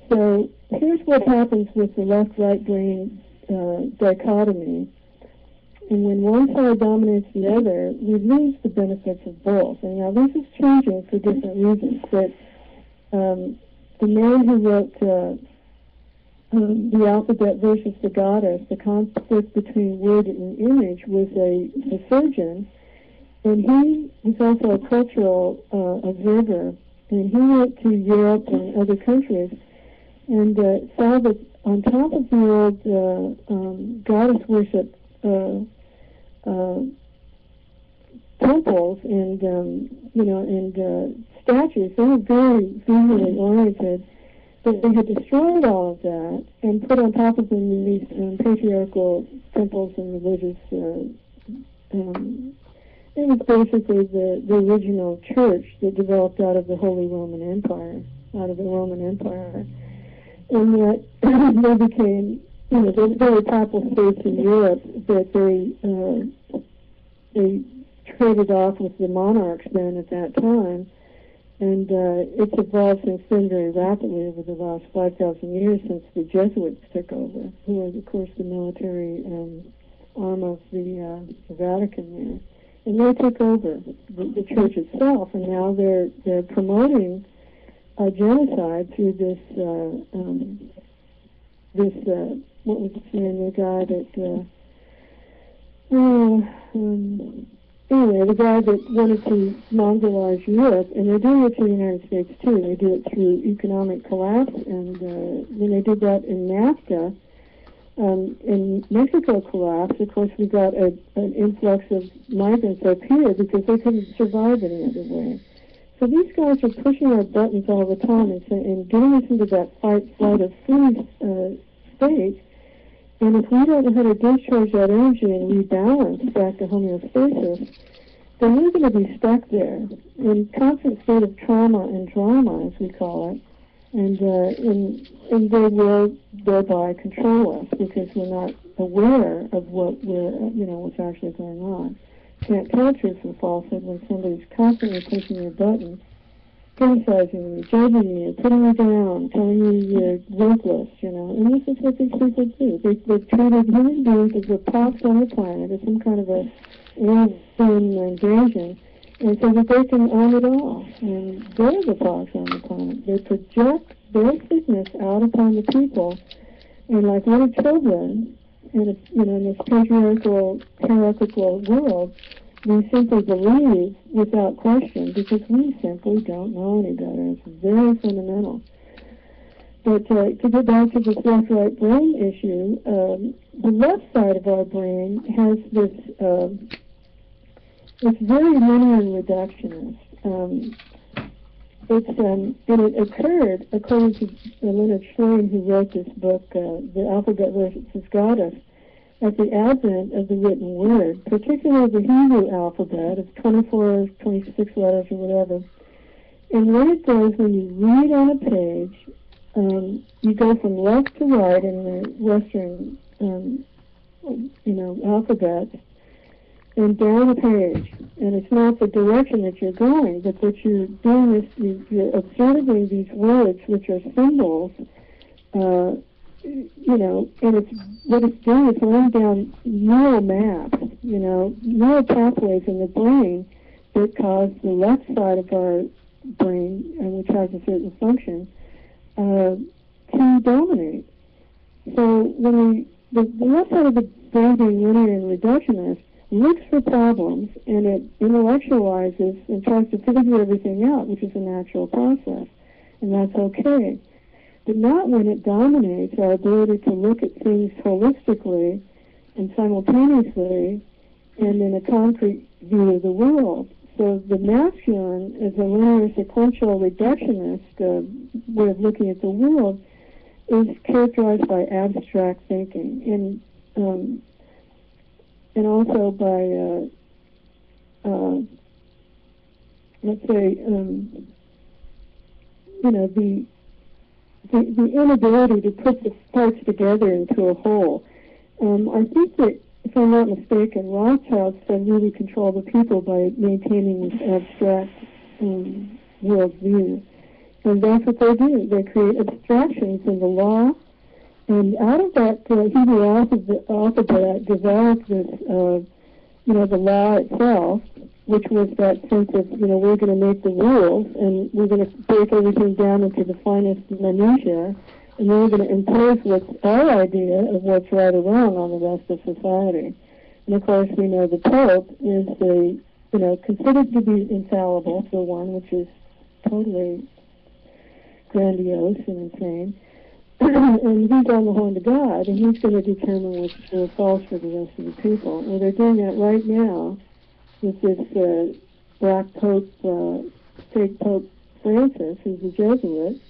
So here's what happens with the left-right brain dichotomy. And when one side dominates the other, we lose the benefits of both. And now this is changing for different reasons. But the man who wrote the alphabet versus the goddess, the conflict between word and image, was a surgeon. And he was also a cultural observer. And he went to Europe and other countries and saw that on top of the old goddess worship temples and statues, they were very visually oriented. But they had destroyed all of that and put on top of them these patriarchal temples and religious. It was basically the original church that developed out of the Holy Roman Empire, and that they became, those very papal states in Europe that they traded off with the monarchs then at that time. And it's evolved since then very rapidly over the last 5,000 years since the Jesuits took over, who are, of course, the military arm of the Vatican there. And they took over the church itself, and now they're promoting genocide through this what was his name, the guy that anyway, the guy that wanted to Mongolize Europe, and they're doing it to the United States too. They do it through economic collapse, and when they did that in NAFTA, in Mexico collapsed. Of course, we got an influx of migrants up here because they couldn't survive any other way. So these guys are pushing our buttons all the time and getting us into that fight, flight, or freeze state. And if we don't know how to discharge that energy and rebalance back to homeostasis, then we're going to be stuck there in constant state of trauma and drama, as we call it, and they will thereby control us because we're not aware of what's actually going on. Can't tell truth from falsehood when somebody's constantly pushing your buttons, criticizing you, judging you, putting you down, telling you you're worthless, and this is what these people do. They've treated human beings as a pox on the planet, as some kind of a alien invasion, and so that they can own it all. And they're the pox on the planet. They project their sickness out upon the people, and like little children, in this patriarchal, hierarchical world, we simply believe without question because we simply don't know any better. It's very fundamental. But to get back to this left-right brain issue, the left side of our brain has this, it's very linear and reductionist. And it occurred, according to Leonard Shlain, who wrote this book, The Alphabet versus Goddess, at the advent of the written word, particularly the Hebrew alphabet of 24, 26 letters or whatever. And what it does when you read on a page, you go from left to right in the Western, alphabet, and down a page. And it's not the direction that you're going, but that you're doing this, you're observing these words, which are symbols, and it's what it's doing is laying down neural maps, neural pathways in the brain that cause the left side of our brain, which has a certain function, to dominate. So when the left side of the brain being linear and reductionist looks for problems and it intellectualizes and tries to figure everything out, which is a natural process, and that's okay. But not when it dominates our ability to look at things holistically and simultaneously and in a concrete view of the world. So the masculine is a linear, sequential, reductionist way of looking at the world is characterized by abstract thinking and also by, let's say, the inability to put the parts together into a whole. I think that, if I'm not mistaken, Rothschilds said really control the people by maintaining this abstract worldview. And that's what they do. They create abstractions in the law, and out of that Hebrew alphabet developed this, the law itself, which was that sense of, we're going to make the rules, and we're going to break everything down into the finest minutiae, and then we're going to impose what's our idea of what's right or wrong on the rest of society. And of course, we know the Pope is considered to be infallible, for one, which is totally grandiose and insane. And he's on the horn to God, and he's going to determine what's true or false for the rest of the people. Well, they're doing that right now with this Black Pope, fake Pope Francis, who's a Jesuit,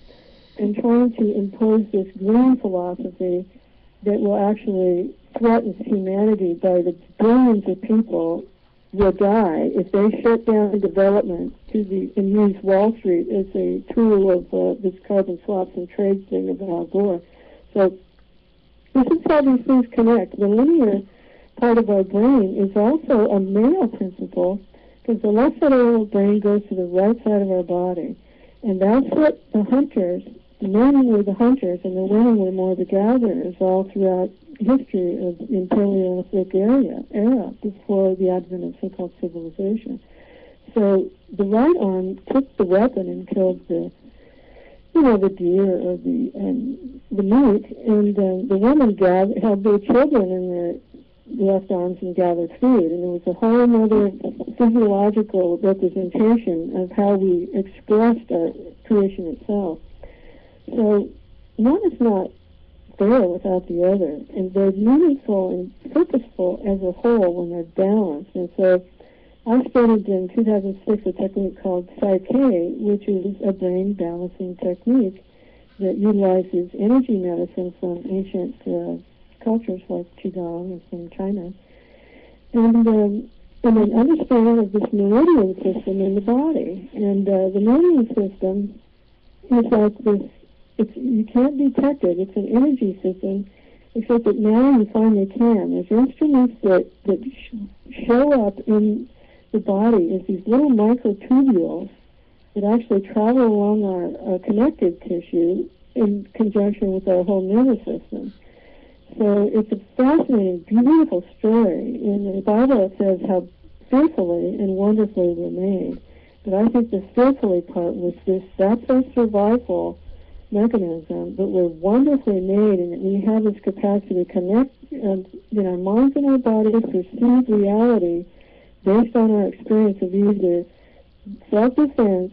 and trying to impose this green philosophy that will actually threaten humanity by the billions of people will die if they shut down development and use Wall Street as a tool of this carbon swaps and trade thing of Al Gore. So this is how these things connect. The linear part of our brain is also a male principle, because the left side of our brain goes to the right side of our body. And that's what the hunters, the men were the hunters and the women were more the gatherers all throughout history in Paleolithic era before the advent of so-called civilization. So the right arm took the weapon and killed the deer or the meat, and the woman held their children in their left arms and gathered food. And there was a whole other physiological representation of how we expressed our creation itself. So one is not there without the other, and they're meaningful and purposeful as a whole when they're balanced. And so I studied in 2006 a technique called Psyche, which is a brain balancing technique that utilizes energy medicine from ancient cultures like Qigong and from China, and an understanding of this meridian system in the body. And the meridian system is like this. You can't detect it. It's an energy system, except that now you finally can. There's instruments that show up in the body as these little microtubules that actually travel along our connective tissue in conjunction with our whole nervous system. So it's a fascinating, beautiful story. In the Bible it says how fearfully and wonderfully we're made. But I think the fearfully part was that's our survival mechanism, but we're wonderfully made, and we have this capacity to connect in our minds and our bodies, perceive reality based on our experience of either self-defense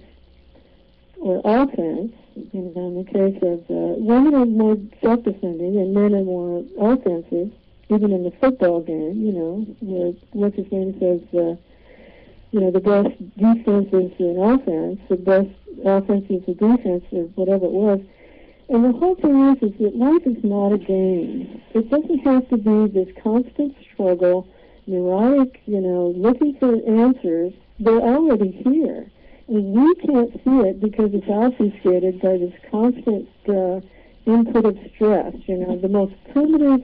or offense. In the case of women are more self-defending and men are more offensive, even in the football game, where what's his name says, the best defense is an offense, the best offense is a defense, or whatever it was. And the whole thing is that life is not a game. It doesn't have to be this constant struggle, neurotic, looking for answers. They're already here. And we can't see it because it's obfuscated by this constant input of stress. The most primitive,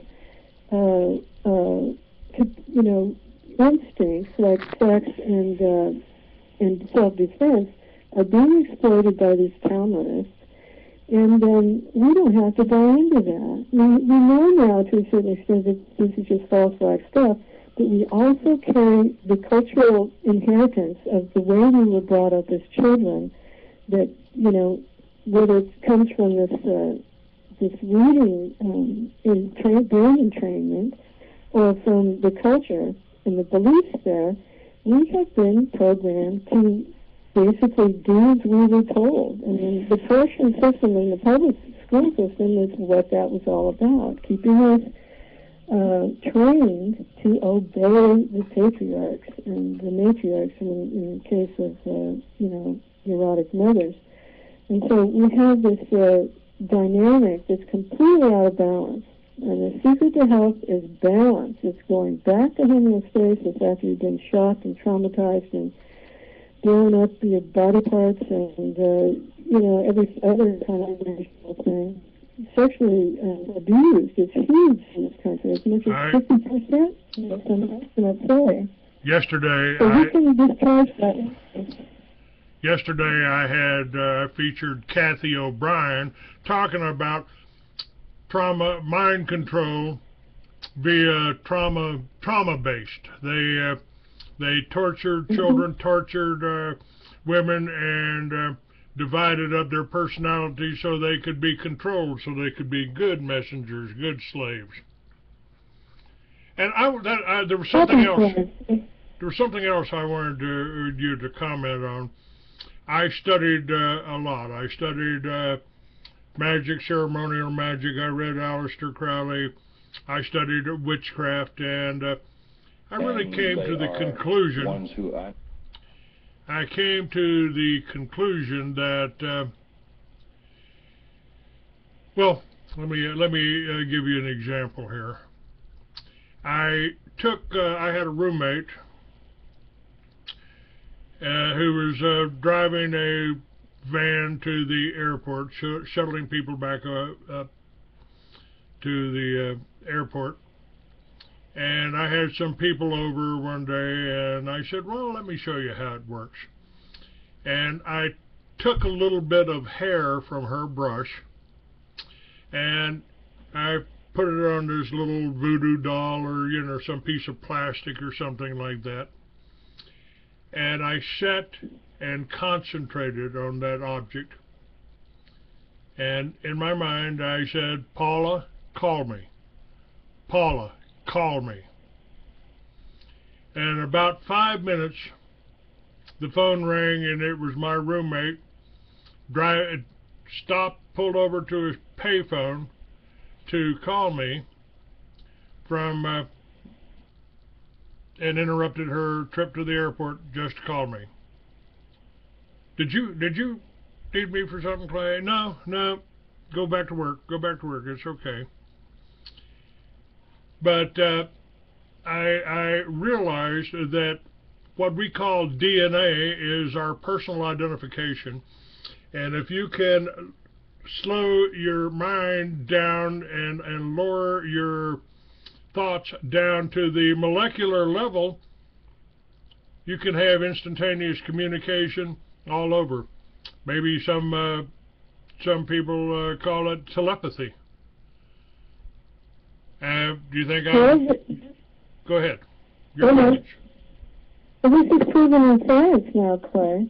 instincts like sex and self-defense are being exploited by these Talmudists. And we don't have to buy into that. We know now to a certain extent that this is just false flag stuff, but we also carry the cultural inheritance of the way we were brought up as children, that, whether it comes from this reading brain entrainment or from the culture and the beliefs there, we have been programmed to basically do as we were told. I mean, the Persian system and the public school system is what that was all about, keeping us trained to obey the patriarchs and the matriarchs in the case of, neurotic mothers. And so we have this dynamic that's completely out of balance. And the secret to health is balance. It's going back to homeostasis after you've been shocked and traumatized and blown up your body parts and, every other kind of emotional thing. Sexually abused is huge in this country, as much as 50%. Some say. Yesterday, so we can discharge that. Yesterday, I had featured Kathy O'Brien talking about trauma, mind control via trauma-based. They tortured children, tortured women, and divided up their personalities so they could be controlled, so they could be good messengers, good slaves. And there was something else. There was something else I wanted you to comment on. I studied a lot. I studied magic, ceremonial magic. I read Aleister Crowley. I studied witchcraft, and I really came to the conclusion. I came to the conclusion that Well, let me give you an example here. I had a roommate who was driving a van to the airport, shuttling people back up to the airport. And I had some people over one day, and I said, well, let me show you how it works. And I took a little bit of hair from her brush, and I put it on this little voodoo doll, or, you know, some piece of plastic or something like that. And I sat and concentrated on that object. And in my mind, I said, Paula, call me. Paula, call me. And in about 5 minutes, the phone rang, and it was my roommate. Stopped, pulled over to his payphone to call me from, and interrupted her trip to the airport just to call me. Did you need me for something, Clay? No. Go back to work. Go back to work. It's okay. But I realized that what we call DNA is our personal identification. And if you can slow your mind down and lower your thoughts down to the molecular level, you can have instantaneous communication all over. Maybe some people call it telepathy. Do you think Go ahead. Your message. Well, this is proven in science now, Clay.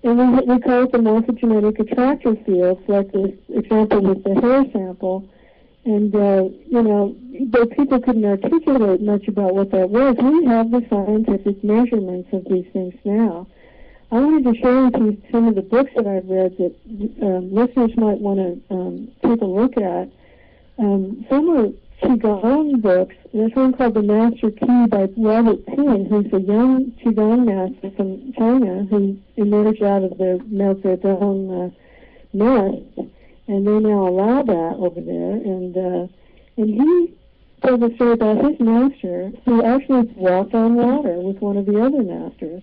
And we call it the morphogenetic attractor field, like the example with the hair sample. And, you know, but people couldn't articulate much about what that was. We have the scientific measurements of these things now. I wanted to share with you some of the books that I've read that listeners might want to take a look at. Some are Qigong books. There's one called The Master Key by Robert Penn, who's a young Qigong master from China who emerged out of the Mao Zedong nest, and they now allow that over there. And he told a story about his master who actually walked on water with one of the other masters.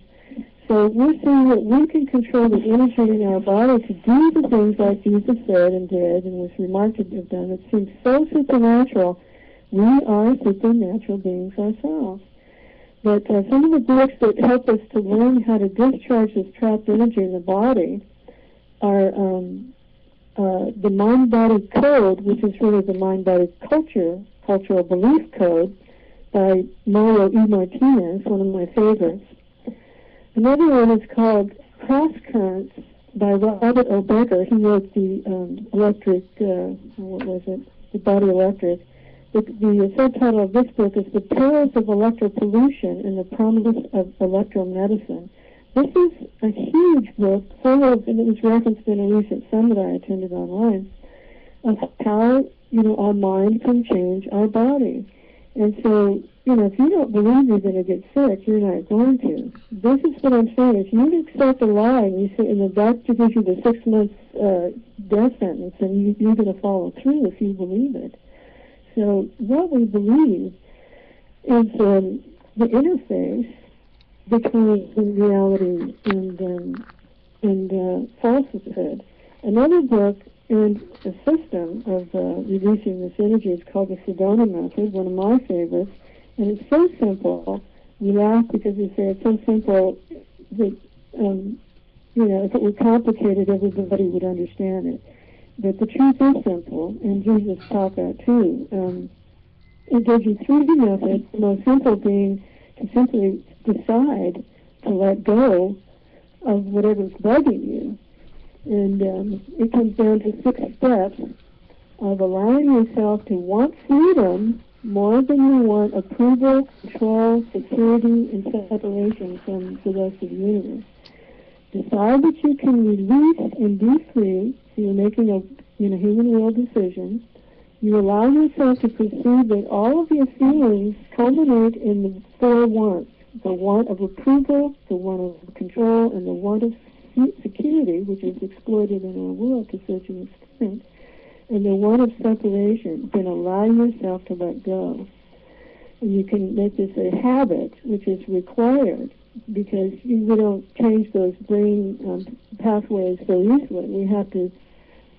So we're seeing that we can control the energy in our body to do the things like Jesus said and did and was remarked to have done. It seems so supernatural. We are supernatural beings ourselves. But some of the books that help us to learn how to discharge this trapped energy in the body are the Mind-Body Code, which is really the Mind-Body Cultural Belief Code by Mario E. Martinez, one of my favorites. Another one is called Cross Currents by Robert O. Becker. He wrote the The Body Electric. The subtitle of this book is The Perils of Electropollution and the Promise of Electromedicine. This is a huge book full of, and it was referenced in a recent summit I attended online, of how, you know, our mind can change our body. And so, you know, if you don't believe you're going to get sick, you're not going to. This is what I'm saying. If you accept a lie and you say, and the doctor gives you the 6 months death sentence, and you're going to follow through if you believe it. So what we believe is the interface between reality and falsehood. Another book and a system of releasing this energy is called the Sedona Method, one of my favorites. And it's so simple. We laugh because we say it's so simple that, you know, if it were complicated, everybody would understand it. But the truth is simple, and Jesus taught that too. It gives you 3 methods, the most simple being to simply decide to let go of whatever's bugging you. And it comes down to 6 steps of allowing yourself to want freedom more than you want approval, control, security, and separation from the rest of the universe. Decide that you can release and be free, so you're making a human will decision. You allow yourself to perceive that all of your feelings culminate in the 4 wants: the want of approval, the want of control, and the want of security, which is exploited in our world to such an extent. and the one of separation, then allow yourself to let go. And you can make this a habit, which is required, because we don't change those brain pathways so easily. We have to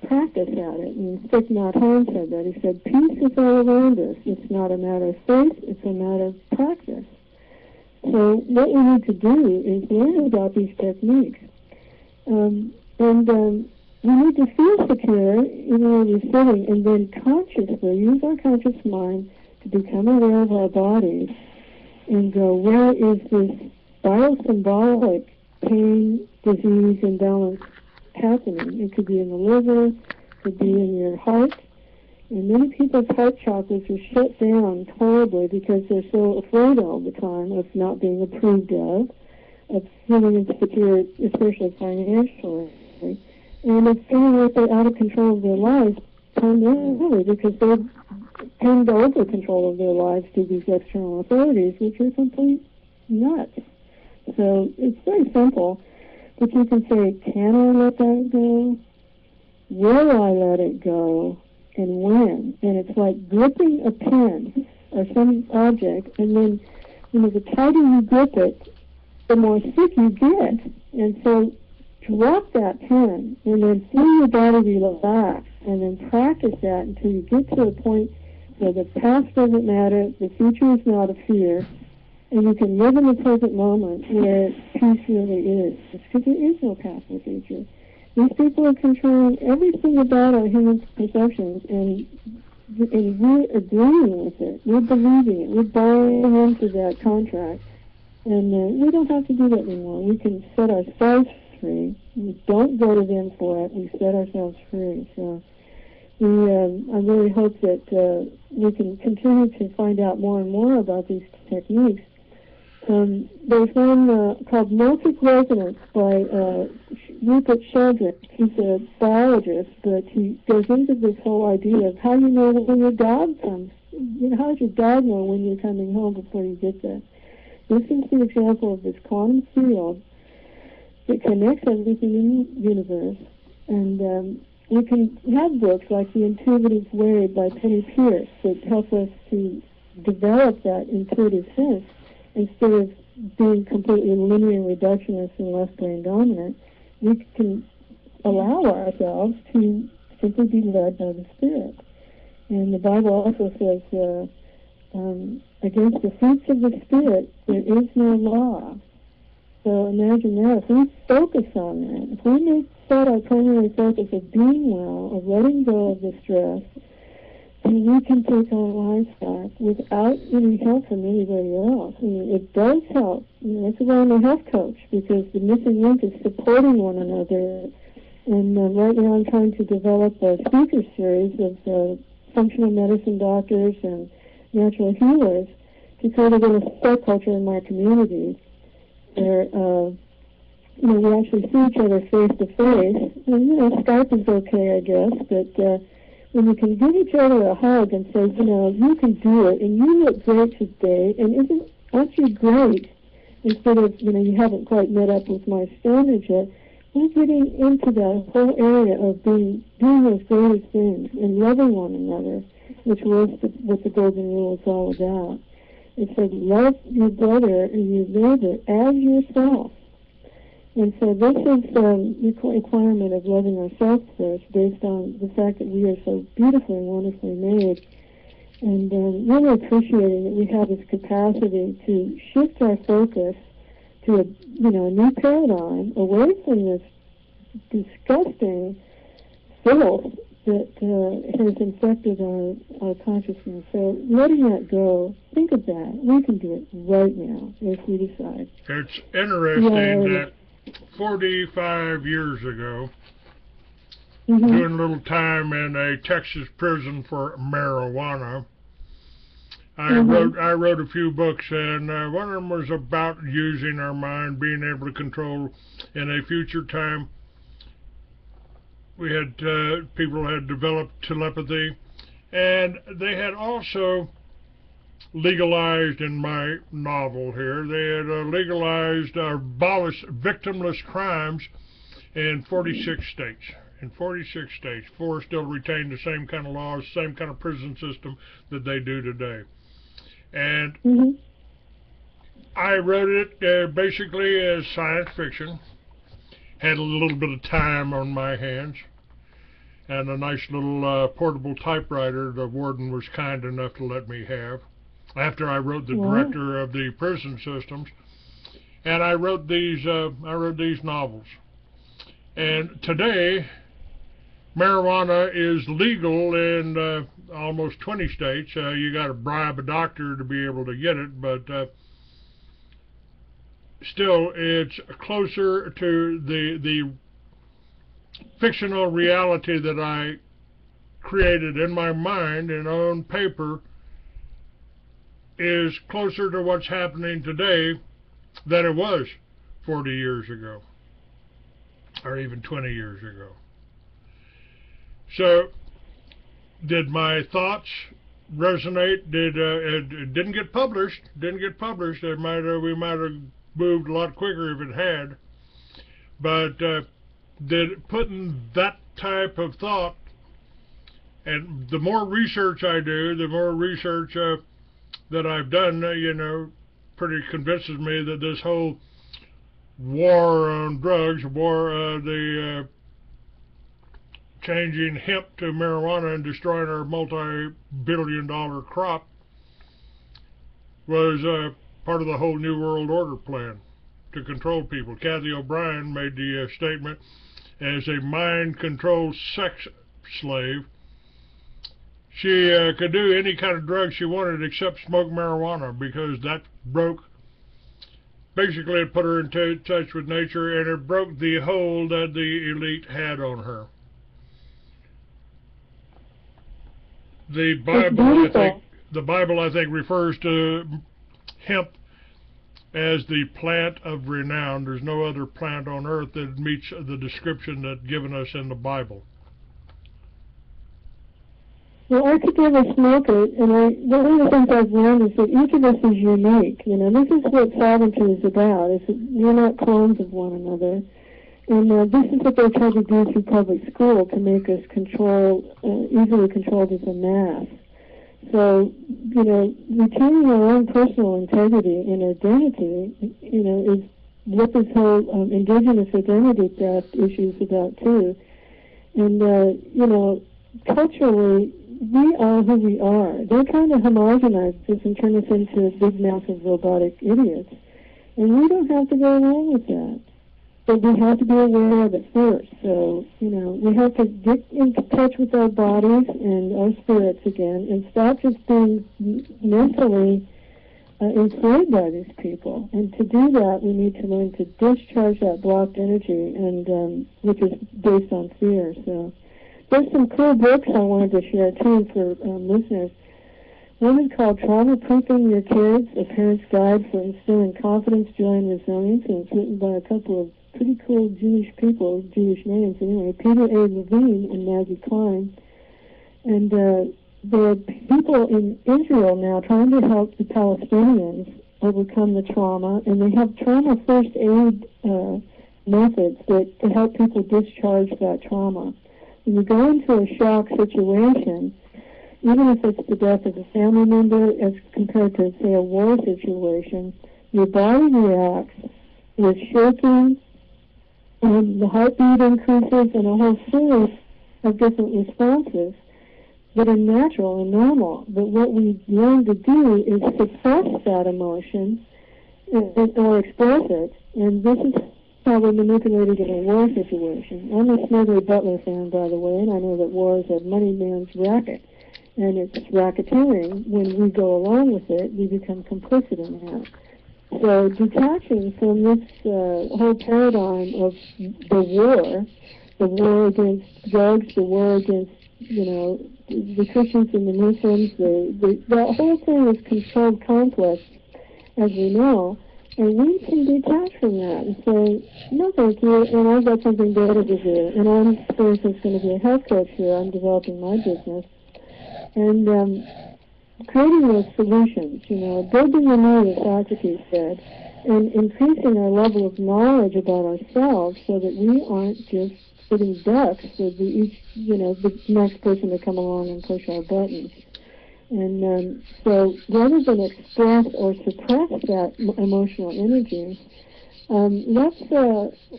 practice at it. And Thich Nhat Hanh said that. He said, peace is all around us. It's not a matter of faith, it's a matter of practice. So what we need to do is learn about these techniques. We need to feel secure in where we're sitting, and then consciously use our conscious mind to become aware of our bodies and go, where is this biosymbolic pain, disease, imbalance happening? It could be in the liver, it could be in your heart. And many people's heart chakras are shut down horribly because they're so afraid all the time of not being approved of feeling insecure, especially financially, and of feeling like they're out of control of their lives, primarily because they've turned over control of their lives to these external authorities, which are complete nuts. So it's very simple, but you can say, can I let that go? Will I let it go? And when? And it's like gripping a pen or some object, and then, the tighter you grip it, the more sick you get. And so drop that pen, and then feel your body relax, and then practice that until you get to a point where the past doesn't matter, the future is not a fear, and you can live in the present moment where peace really is. Because there is no past or future. These people are controlling everything about our human perceptions, and we're agreeing with it. We're believing it. We're buying into that contract. And we don't have to do that anymore. We can set ourselves free. We don't go to them for it. We set ourselves free. So I really hope that we can continue to find out more and more about these techniques. There's one called Multic Resonance by Rupert Sheldrake. He's a biologist, but he goes into this whole idea of how you know when your dog comes. How does your dog know when you're coming home before you get there? This is the example of this quantum field that connects everything in the universe. And we can have books like The Intuitive Way by Penny Pierce that help us to develop that intuitive sense instead of being completely linear reductionist and left brain dominant. We can allow ourselves to simply be led by the Spirit. And the Bible also says, against the fruits of the Spirit, there is no law. So imagine that. If we focus on that, if we make that our primary focus of being well, of letting go of the stress, then we can take our lives back without any help from anybody else. It does help. That's why I'm a health coach, because the missing link is supporting one another. And right now I'm trying to develop a speaker series of functional medicine doctors and natural healers to create a little subculture in my community where we actually see each other face to face. And Skype is okay, I guess, but when you can give each other a hug and say, you can do it, and you look great today, and aren't you great? Instead of, you haven't quite met up with my standards yet, we're getting into that whole area of doing those greatest things and loving one another, which was what the Golden Rule is all about. It said, love your brother and your neighbor as yourself. And so this is the requirement of loving ourselves first, based on the fact that we are so beautifully and wonderfully made, and really appreciating that we have this capacity to shift our focus to a new paradigm away from this disgusting filth that has infected our consciousness. So letting that go, think of that. We can do it right now if we decide. It's interesting that 45 years ago, doing a little time in a Texas prison for marijuana, I wrote a few books, and one of them was about using our mind, being able to control in a future time. We had people had developed telepathy, and they had also legalized, in my novel here, they had legalized or abolished victimless crimes in 46 states. in 46 states. 4 still retain the same kind of laws, same kind of prison system that they do today. And I wrote it basically as science fiction. Had a little bit of time on my hands and a nice little portable typewriter the warden was kind enough to let me have after I wrote the director of the prison systems. And I wrote these novels. And today, marijuana is legal in almost 20 states. You got to bribe a doctor to be able to get it, but still, it's closer to the fictional reality that I created in my mind and on paper is closer to what's happening today than it was 40 years ago, or even 20 years ago. So, did my thoughts resonate? It didn't get published. We might have moved a lot quicker if it had. But did putting that type of thought, and the more research I do, the more research that I've done, pretty convinces me that this whole war on drugs, changing hemp to marijuana and destroying our multi-billion-dollar crop was part of the whole New World Order plan to control people. Kathy O'Brien made the statement, as a mind-controlled sex slave, she could do any kind of drug she wanted except smoke marijuana, because that basically it put her in touch with nature, and it broke the hold that the elite had on her. The Bible, I think, refers to hemp as the plant of renown. There's no other plant on earth that meets the description that's given us in the Bible. Well, I could never smoke it, and one of the things I've learned is that each of us is unique. This is what sovereignty is about. We're not clones of one another. And this is what they try to do through public school, to make us easily controlled as a mass. So, retaining our own personal integrity and identity, is what this whole indigenous identity theft issue is about too. And, culturally, we are who we are. They're trying to homogenize us and turn us into a big, massive, robotic idiots. And we don't have to go along with that. But we have to be aware of it first. So, we have to get into touch with our bodies and our spirits again and stop just being mentally enslaved by these people. And to do that, we need to learn to discharge that blocked energy, and which is based on fear. So, there's some cool books I wanted to share, too, for listeners. One is called Trauma Proofing Your Kids, A Parent's Guide for Instilling Confidence, Joy, and Resilience, and it's written by a couple of pretty cool Jewish people, Jewish names anyway, Peter A. Levine and Maggie Klein. And there are people in Israel now trying to help the Palestinians overcome the trauma, and they have trauma first aid methods to help people discharge that trauma. When you go into a shock situation, even if it's the death of a family member as compared to, say, a war situation, your body reacts with shaking, and the heartbeat increases, and a whole series of different responses that are natural and normal. But what we learn to do is suppress that emotion or express it, and this is how we're manipulated in a war situation. I'm a Smedley Butler fan, by the way, and I know that war is a money man's racket, and it's racketeering. When we go along with it, we become complicit in that. So detaching from this whole paradigm of the war against drugs, the war against, the Christians and the Muslims, the whole thing is controlled conflict, as we know, and we can detach from that and say, no thank you, and I've got something better to do. And I'm, for instance, going to be a health coach here. I'm developing my business. And creating those solutions, building anew, as Socrates said, and increasing our level of knowledge about ourselves so that we aren't just sitting ducks would be each, the next person to come along and push our buttons. And so rather than express or suppress that emotional energy, let's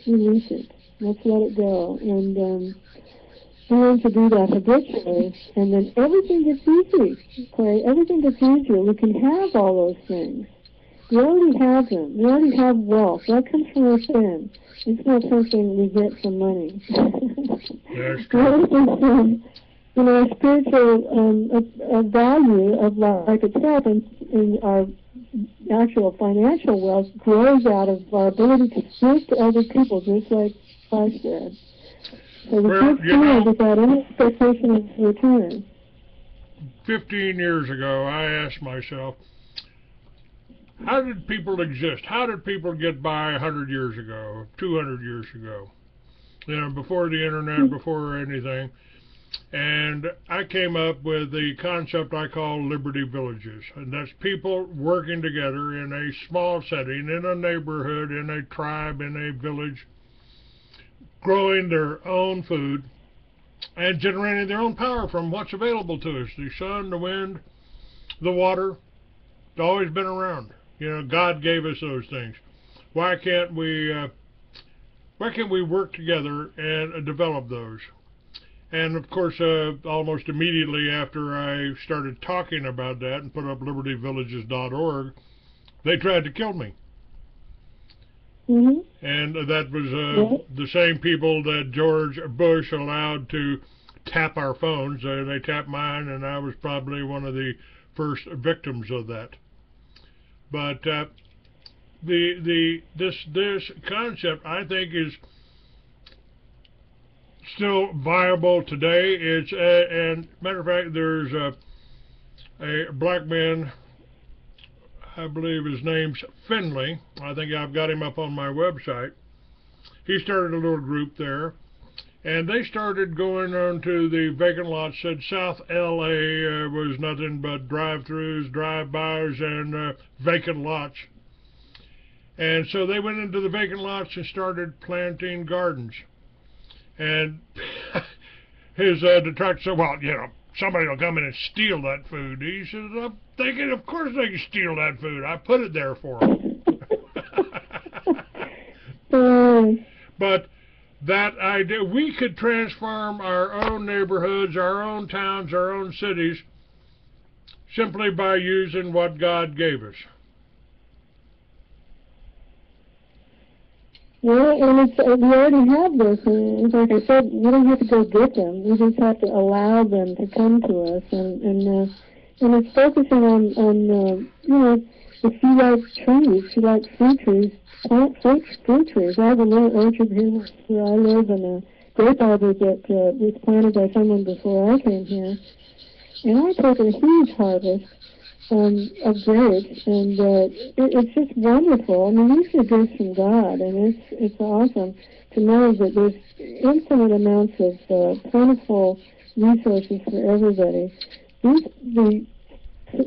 release it. Let's let it go. And learn to do that habitually. And then everything gets easy. Okay? Everything gets easier. We can have all those things. We already have them. We already have wealth. That comes from within. It's not something we get from money. That's true. A spiritual a value of life itself, and our actual financial wealth grows out of our ability to speak to other people, just like I said. So we give care without any expectation of return. 15 years ago, I asked myself, how did people exist? How did people get by 100 years ago, 200 years ago? Before the internet, before anything. And I came up with the concept I call Liberty Villages. And that's people working together in a small setting, in a neighborhood, in a tribe, in a village, growing their own food and generating their own power from what's available to us. The sun, the wind, the water, it's always been around. God gave us those things. Why can't we work together and develop those? And of course, almost immediately after I started talking about that and put up libertyvillages.org, they tried to kill me. Mm-hmm. And that was the same people that George Bush allowed to tap our phones. They tapped mine, and I was probably one of the first victims of that. But this concept, I think, is still viable today. It's and matter of fact, there's a black man, I believe his name's Finley. I think I've got him up on my website. He started a little group there, and they started going on to the vacant lots. Said South LA was nothing but drive-throughs, drive-bys, and vacant lots. And so they went into the vacant lots and started planting gardens. And his detractor said, well, somebody will come in and steal that food. He says, I'm thinking, of course they can steal that food. I put it there for them. But that idea, we could transform our own neighborhoods, our own towns, our own cities, simply by using what God gave us. Well, and we already have those things. Like I said, we don't have to go get them. We just have to allow them to come to us. And it's focusing on if you like trees, if you like fruit trees, plant fruit trees. I have a little orchard here where I live, and a grape arbor that was planted by someone before I came here. And I took a huge harvest of grapes, and it's just wonderful. I mean, these are gifts from God, and it's awesome to know that there's infinite amounts of plentiful resources for everybody. The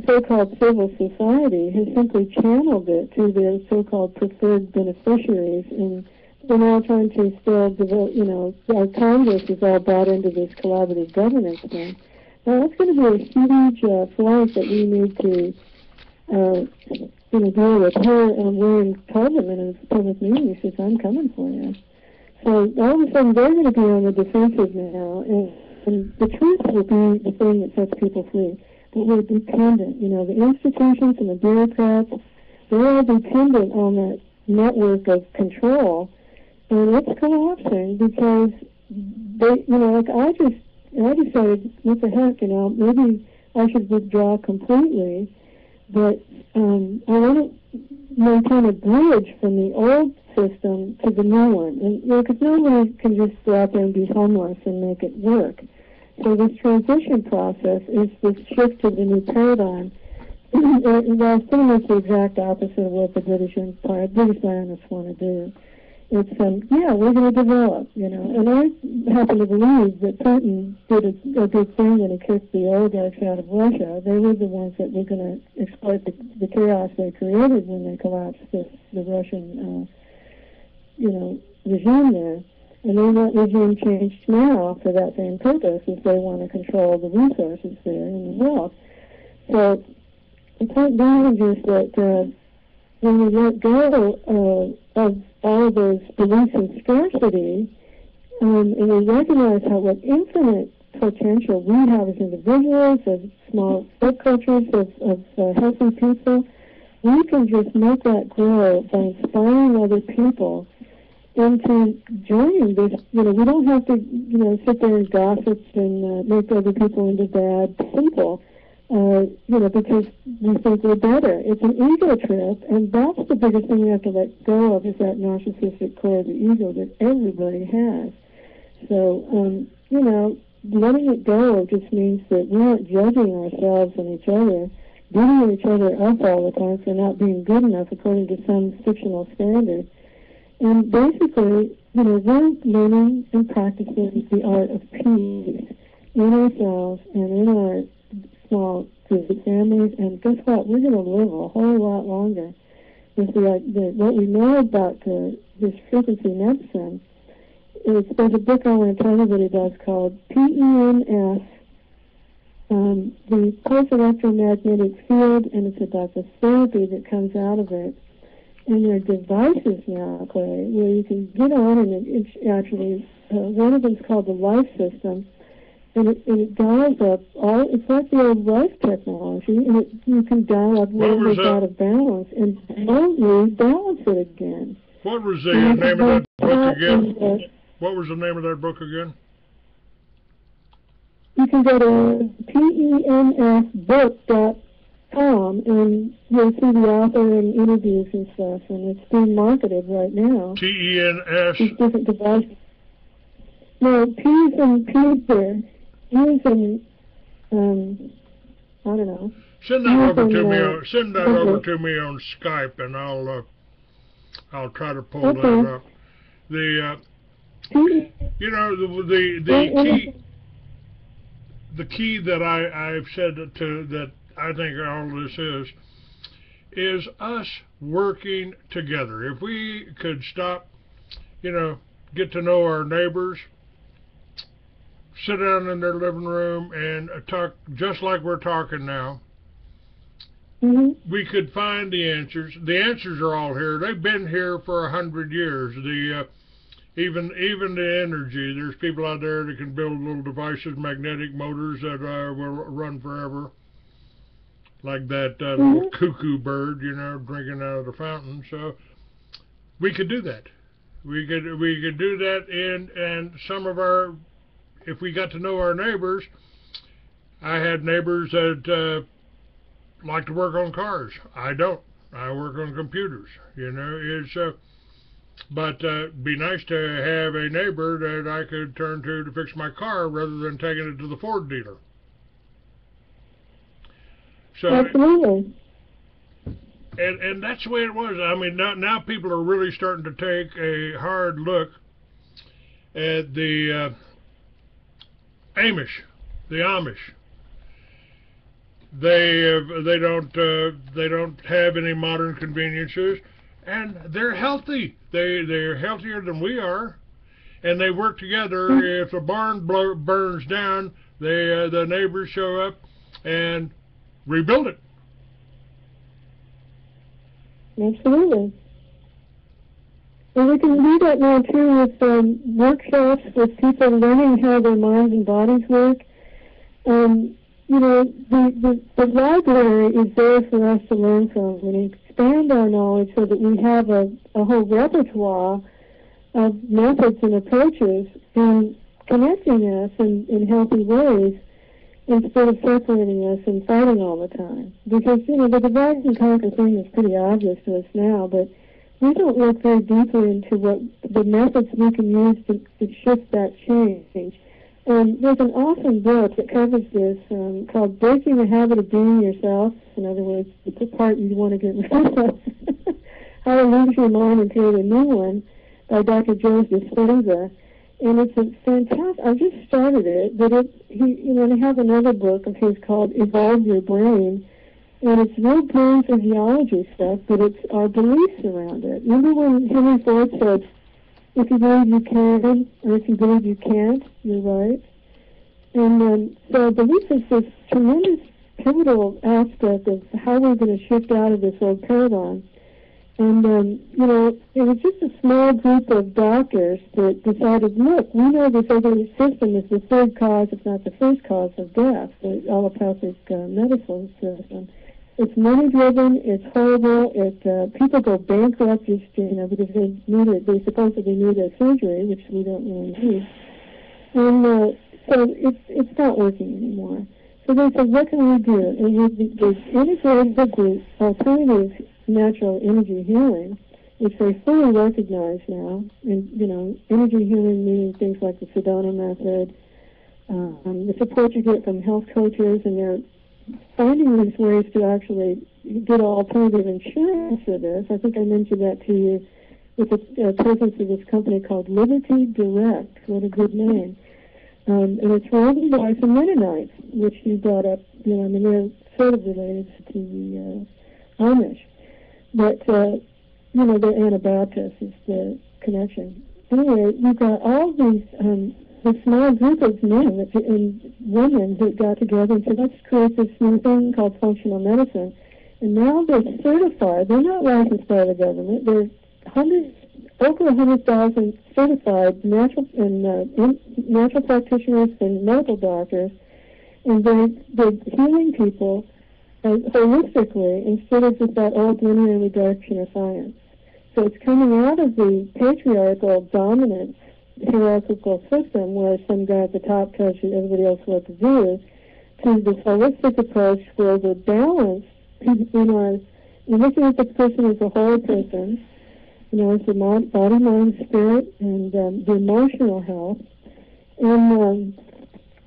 so-called civil society has simply channeled it to their so-called preferred beneficiaries, and they're now trying to still devote, our Congress is all bought into this collaborative governance thing. Now, that's going to be a huge flank that we need to, deal with. William told them in a public meeting, he says, I'm coming for you. So all of a sudden, they're going to be on the defensive now, and the truth will be the thing that sets people free. But we're dependent. The institutions and the bureaucrats, they're all dependent on that network of control, and it's collapsing because they, I decided, what the heck, maybe I should withdraw completely, but I want to maintain a bridge from the old system to the new one. And, because nobody can just go out there and be homeless and make it work. So this transition process is this shift to the new paradigm. Well, it's pretty much the exact opposite of what the British Zionists want to do. It's, we're going to develop, and I happen to believe that Putin did a good thing when he kicked the oligarchs out of Russia. They were the ones that were going to exploit the chaos they created when they collapsed the Russian, regime there. And they want regime change now for that same purpose, if they want to control the resources there and the wealth. So the point being is that when we let go of all of those beliefs in scarcity, and we recognize what infinite potential we have as individuals, as small subcultures of healthy people, we can just make that grow by inspiring other people into joining this. We don't have to, sit there and gossip and make other people into bad people, because we think we're better. It's an ego trip, and that's the biggest thing we have to let go of, is that narcissistic core of the ego that everybody has. So, letting it go just means that we aren't judging ourselves and each other, beating each other up all the time for not being good enough according to some fictional standard. And basically, we're learning and practicing the art of peace in ourselves and in our small groups of families. And guess what? We're going to live a whole lot longer. With what we know about this frequency medicine, there's a book I want to tell everybody about called PEMS, the pulse electromagnetic field, and it's about the therapy that comes out of it. And there are devices now, Clay, where you can get on, and it's actually, one of them is called the Life System, and it dials up it's like the old life technology, and you can dial up whatever's out of balance and slowly balance it again. What was the name of that book again? What was the name of that book again? You can go to PEMSbook.com and you'll see the author and interviews and stuff, and it's being marketed right now. TENS? These different devices. No, P's and Peter. P's and, I don't know. Send that over to me. Send that over to me on Skype, and I'll try to pull that up. The the key that I've said that I think all this is us working together. If we could stop, get to know our neighbors, sit down in their living room and talk just like we're talking now, we could find the answers. The answers are all here. They've been here for 100 years. Even the energy, there's people out there that can build little devices, magnetic motors that will run forever, like that little cuckoo bird, drinking out of the fountain. So we could do that. We could do that, and some of our, if we got to know our neighbors. I had neighbors that like to work on cars. I don't. I work on computers. But be nice to have a neighbor that I could turn to fix my car rather than taking it to the Ford dealer. So, absolutely. And that's the way it was. I mean, now people are really starting to take a hard look at the Amish. They don't have any modern conveniences. And they're healthy. They're healthier than we are, and they work together. If a barn burns down, the neighbors show up and rebuild it. Absolutely. And we can do that now too with workshops with people learning how their minds and bodies work. The library is there for us to learn from. We expand our knowledge so that we have a whole repertoire of methods and approaches in connecting us in healthy ways instead of separating us and fighting all the time. Because, the divide and conquer thing is pretty obvious to us now, but we don't look very deeply into what the methods we can use to shift that change. There's an awesome book that covers this called Breaking the Habit of Being Yourself. In other words, the part you want to get rid of. How to Lose Your Mind and Create a New One by Dr. Joe Dispenza. And it's a fantastic, I just started it, but they have another book of his called Evolve Your Brain. And it's real brain physiology stuff, but it's our beliefs around it. Remember when Henry Ford said, if you believe you can, or if you believe you can't, you're right. And so belief is this tremendous pivotal aspect of how we're going to shift out of this old paradigm. And, you know, it was just a small group of doctors that decided, look, we know this other system is the third cause, if not the first cause of death, the allopathic medical system. It's money-driven, it's horrible, people go bankrupt just, you know, because they supposedly need a surgery, which we don't really need. And so it's not working anymore. So they said, what can we do? And they've integrated the group, alternative natural energy healing, which they fully recognize now. And, you know, energy healing meaning things like the Sedona method, the support you get from health coaches, and they're finding these ways to actually get alternative insurance for this. I think I mentioned that to you with the presence of this company called Liberty Direct. What a good name. And it's run by some Mennonites, which you brought up. You know, I mean, they're sort of related to the Amish. But, you know, the Anabaptist is the connection. Anyway, we've got all these, this small group of men and women that got together and said, let's create this new thing called functional medicine. And now they're certified. They're not licensed by the government. They're over 100,000 certified natural practitioners and medical doctors, and they're healing people holistically instead of just that old linear reduction of science. So it's coming out of the patriarchal dominant hierarchical system where some guy at the top tells you everybody else what to do, to this holistic approach where we're balanced in our, you're looking at the person as a whole person, you know, as the body, mind, spirit, and the emotional health,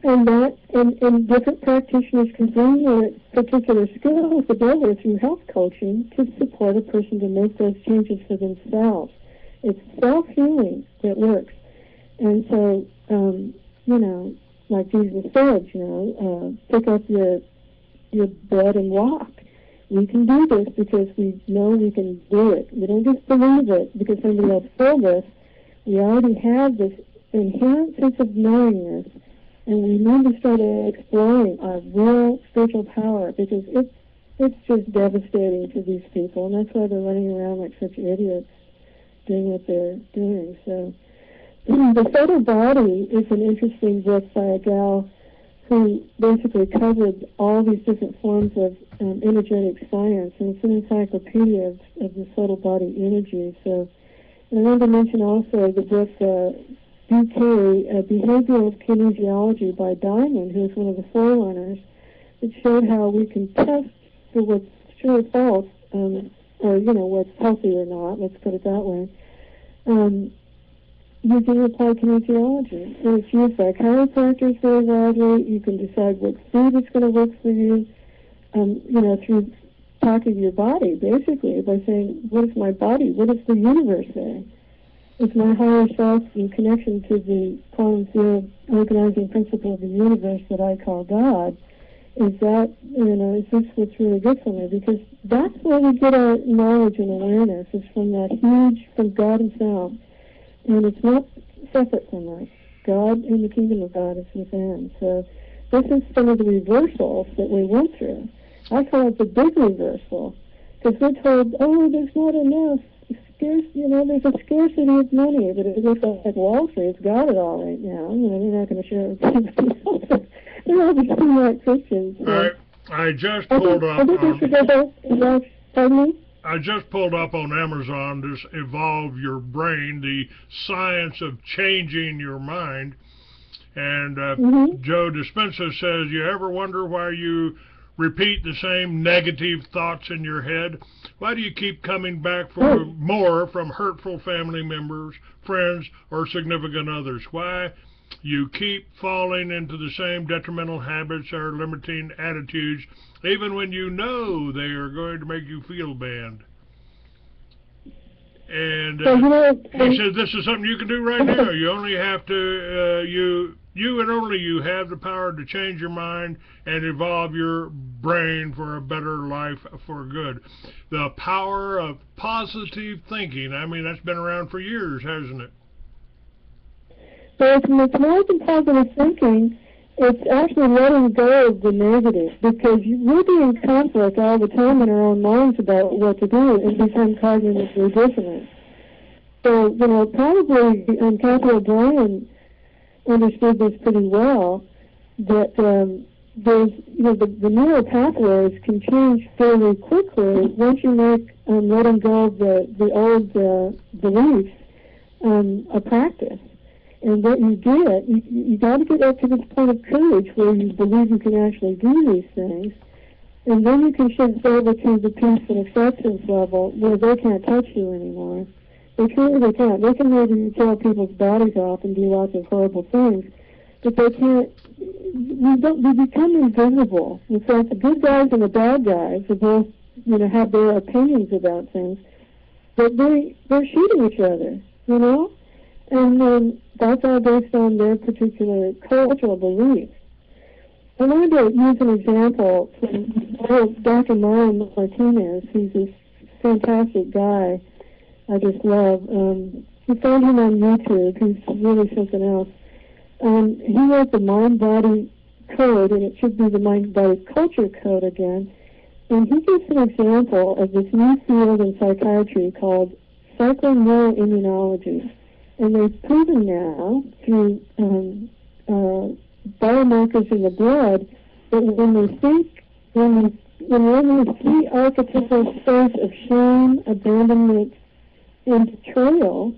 and different practitioners can bring their particular skills together through health coaching to support a person to make those changes for themselves. It's self-healing that works. And so, you know, like Jesus said, you know, pick up your bed and walk. We can do this because we know we can do it. We don't just believe it because somebody else told us. We already have this inherent sense of knowingness, and we need to start exploring our real spiritual power because it's just devastating to these people, and that's why they're running around like such idiots doing what they're doing. So The Subtle Body is an interesting book by a gal who basically covered all these different forms of energetic science, and it's an encyclopedia of the subtle body energy. So, and I wanted to mention also the book BK, Behavioral Kinesiology by Diamond, who is one of the forerunners, that showed how we can test for what's true or false, or, you know, what's healthy or not, let's put it that way, using applied kinesiology. And it's used by chiropractors very widely. You can decide what food is going to work for you, you know, through talking to your body, basically, by saying, what is my body? What does the universe say? Is my higher self in connection to the quantum field organizing principle of the universe that I call God? Is that, you know, is this what's really good for me? Because that's where we get our knowledge and awareness, is from that huge, from God himself. And it's not separate from us. God and the kingdom of God is within. So this is some of the reversals that we went through. I call it the big reversal, because we're told, oh, there's not enough. You know, there's a scarcity of money, but it looks like Wall Street's got it all right now. You know, they're not going to share it with anybody else. They're all the smart Christians. So. I just pulled up on... Pardon me? I just pulled up on Amazon this Evolve Your Brain, the science of changing your mind. And Joe Dispenza says, you ever wonder why you repeat the same negative thoughts in your head? Why do you keep coming back for more from hurtful family members, friends, or significant others? Why you keep falling into the same detrimental habits or limiting attitudes, even when you know they are going to make you feel bad? And he says this is something you can do right now. You only have to, you and only you have the power to change your mind and evolve your brain for a better life for good. The power of positive thinking. I mean, that's been around for years, hasn't it? So it's more than positive thinking. It's actually letting go of the negative, because we'll be in conflict all the time in our own minds about what to do and become cognitively dissonant. So, probably Capital Brian understood this pretty well, that there's, the neural pathways can change fairly quickly once you make letting go of the old beliefs a practice. And what you get, you got to get up to this point of courage where you believe you can actually do these things, and then you can shift over to the peace and acceptance level where they can't touch you anymore. They truly can't. They can maybe tear people's bodies off and do lots of horrible things, but they can't. We become invisible. It's like the good guys and the bad guys are both, have their opinions about things, but they're shooting each other, and that's all based on their particular cultural beliefs. I wanted to use an example from Dr. Mario Martinez, who's this fantastic guy I just love. You found him on YouTube. He's really something else. He wrote the Mind-Body Code, and it should be the Mind-Body Culture Code again. And he gives an example of this new field in psychiatry called psychoneuroimmunology. And they've proven now through biomarkers in the blood that when we see archetypal states of shame, abandonment, and betrayal,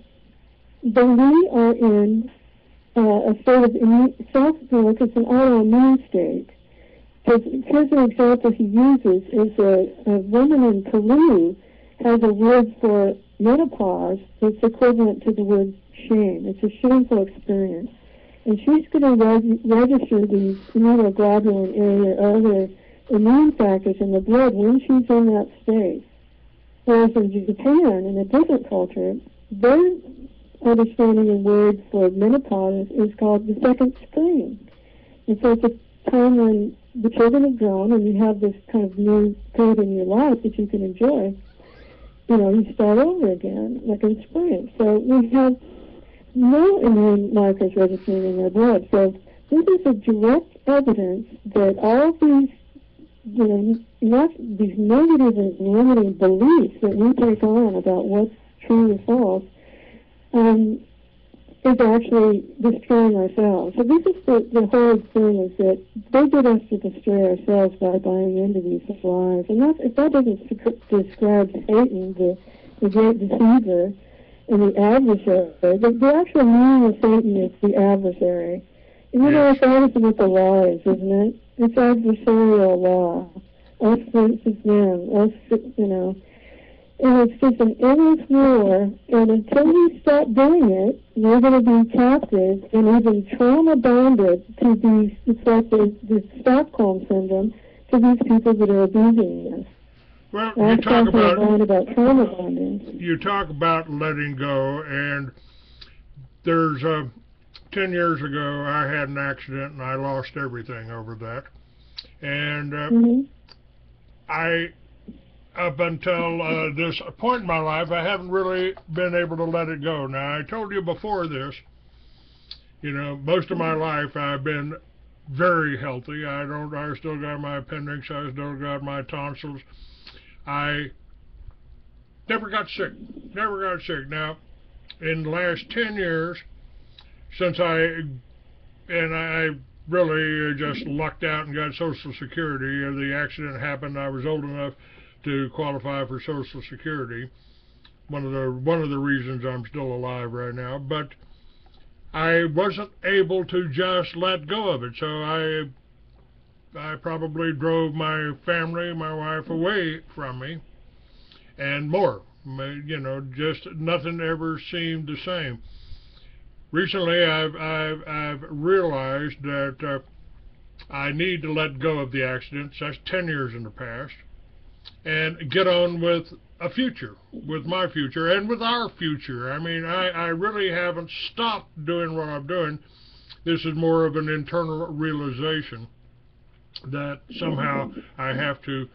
then we are in a state of it's an autoimmune state. Here's an example he uses is a woman in Peru has a word for menopause that's equivalent to the word shame. It's a shameful experience. And she's going to register these immunoglobulin or other immune factors in the blood when she's in that state. Whereas in Japan, in a different culture, their understanding and word for menopause is called the second spring. And so it's a time when the children have grown and you have this kind of new period in your life that you can enjoy. You start over again, like in spring. So we have no immune markers registering in their blood. So this is a direct evidence that all these, not these negative and limiting beliefs that we take on about what's true or false, is actually destroying ourselves. So this is the horrid thing, is that they get us to destroy ourselves by buying into these lies. And if that doesn't describe Satan, the great deceiver, and the adversary, the actual meaning of Satan is the adversary. And it's always with the lies, isn't it? It's adversarial law. Us versus them. Us, and it's just an endless war, and until we stop doing it, we're going to be captive and even trauma-bonded to these, it's like the Stockholm syndrome, to these people that are abusing us. Well, you talk about trauma bonding. You talk about letting go, and there's 10 years ago I had an accident and I lost everything over that, and up until this point in my life, I haven't really been able to let it go. Now, I told you before this, most of my life I've been very healthy. I still got my appendix, I still got my tonsils. I never got sick. Now, in the last 10 years, since I really just lucked out and got Social Security. The accident happened. I was old enough to qualify for Social Security. One of the reasons I'm still alive right now. But I wasn't able to just let go of it. So I probably drove my family, my wife, away from me, and more. Just nothing ever seemed the same. Recently, I've realized that I need to let go of the accidents. That's 10 years in the past, and get on with a future, with my future and with our future. I mean, I really haven't stopped doing what I'm doing. This is more of an internal realization that somehow I have to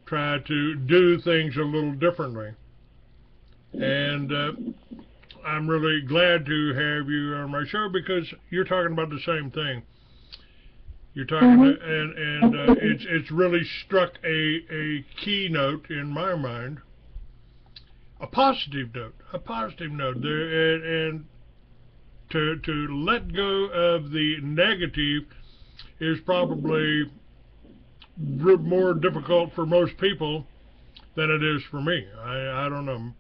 try to do things a little differently. And I'm really glad to have you on my show because you're talking about the same thing. You're talking, and it's really struck a key note in my mind, a positive note, and to let go of the negative is probably more difficult for most people than it is for me. I don't know,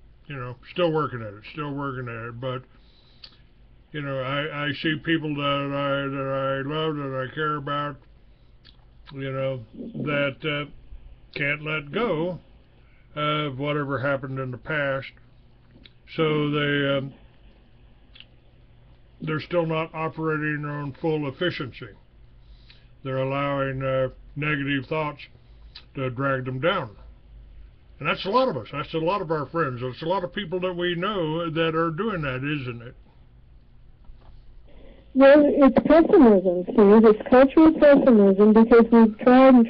still working at it, but I see people that I love, that I care about, that can't let go of whatever happened in the past, so they're still not operating on full efficiency. They're allowing negative thoughts to drag them down. And that's a lot of us. That's a lot of our friends. It's a lot of people that we know that are doing that, isn't it? Well, it's pessimism, Steve. It's cultural pessimism because we've tried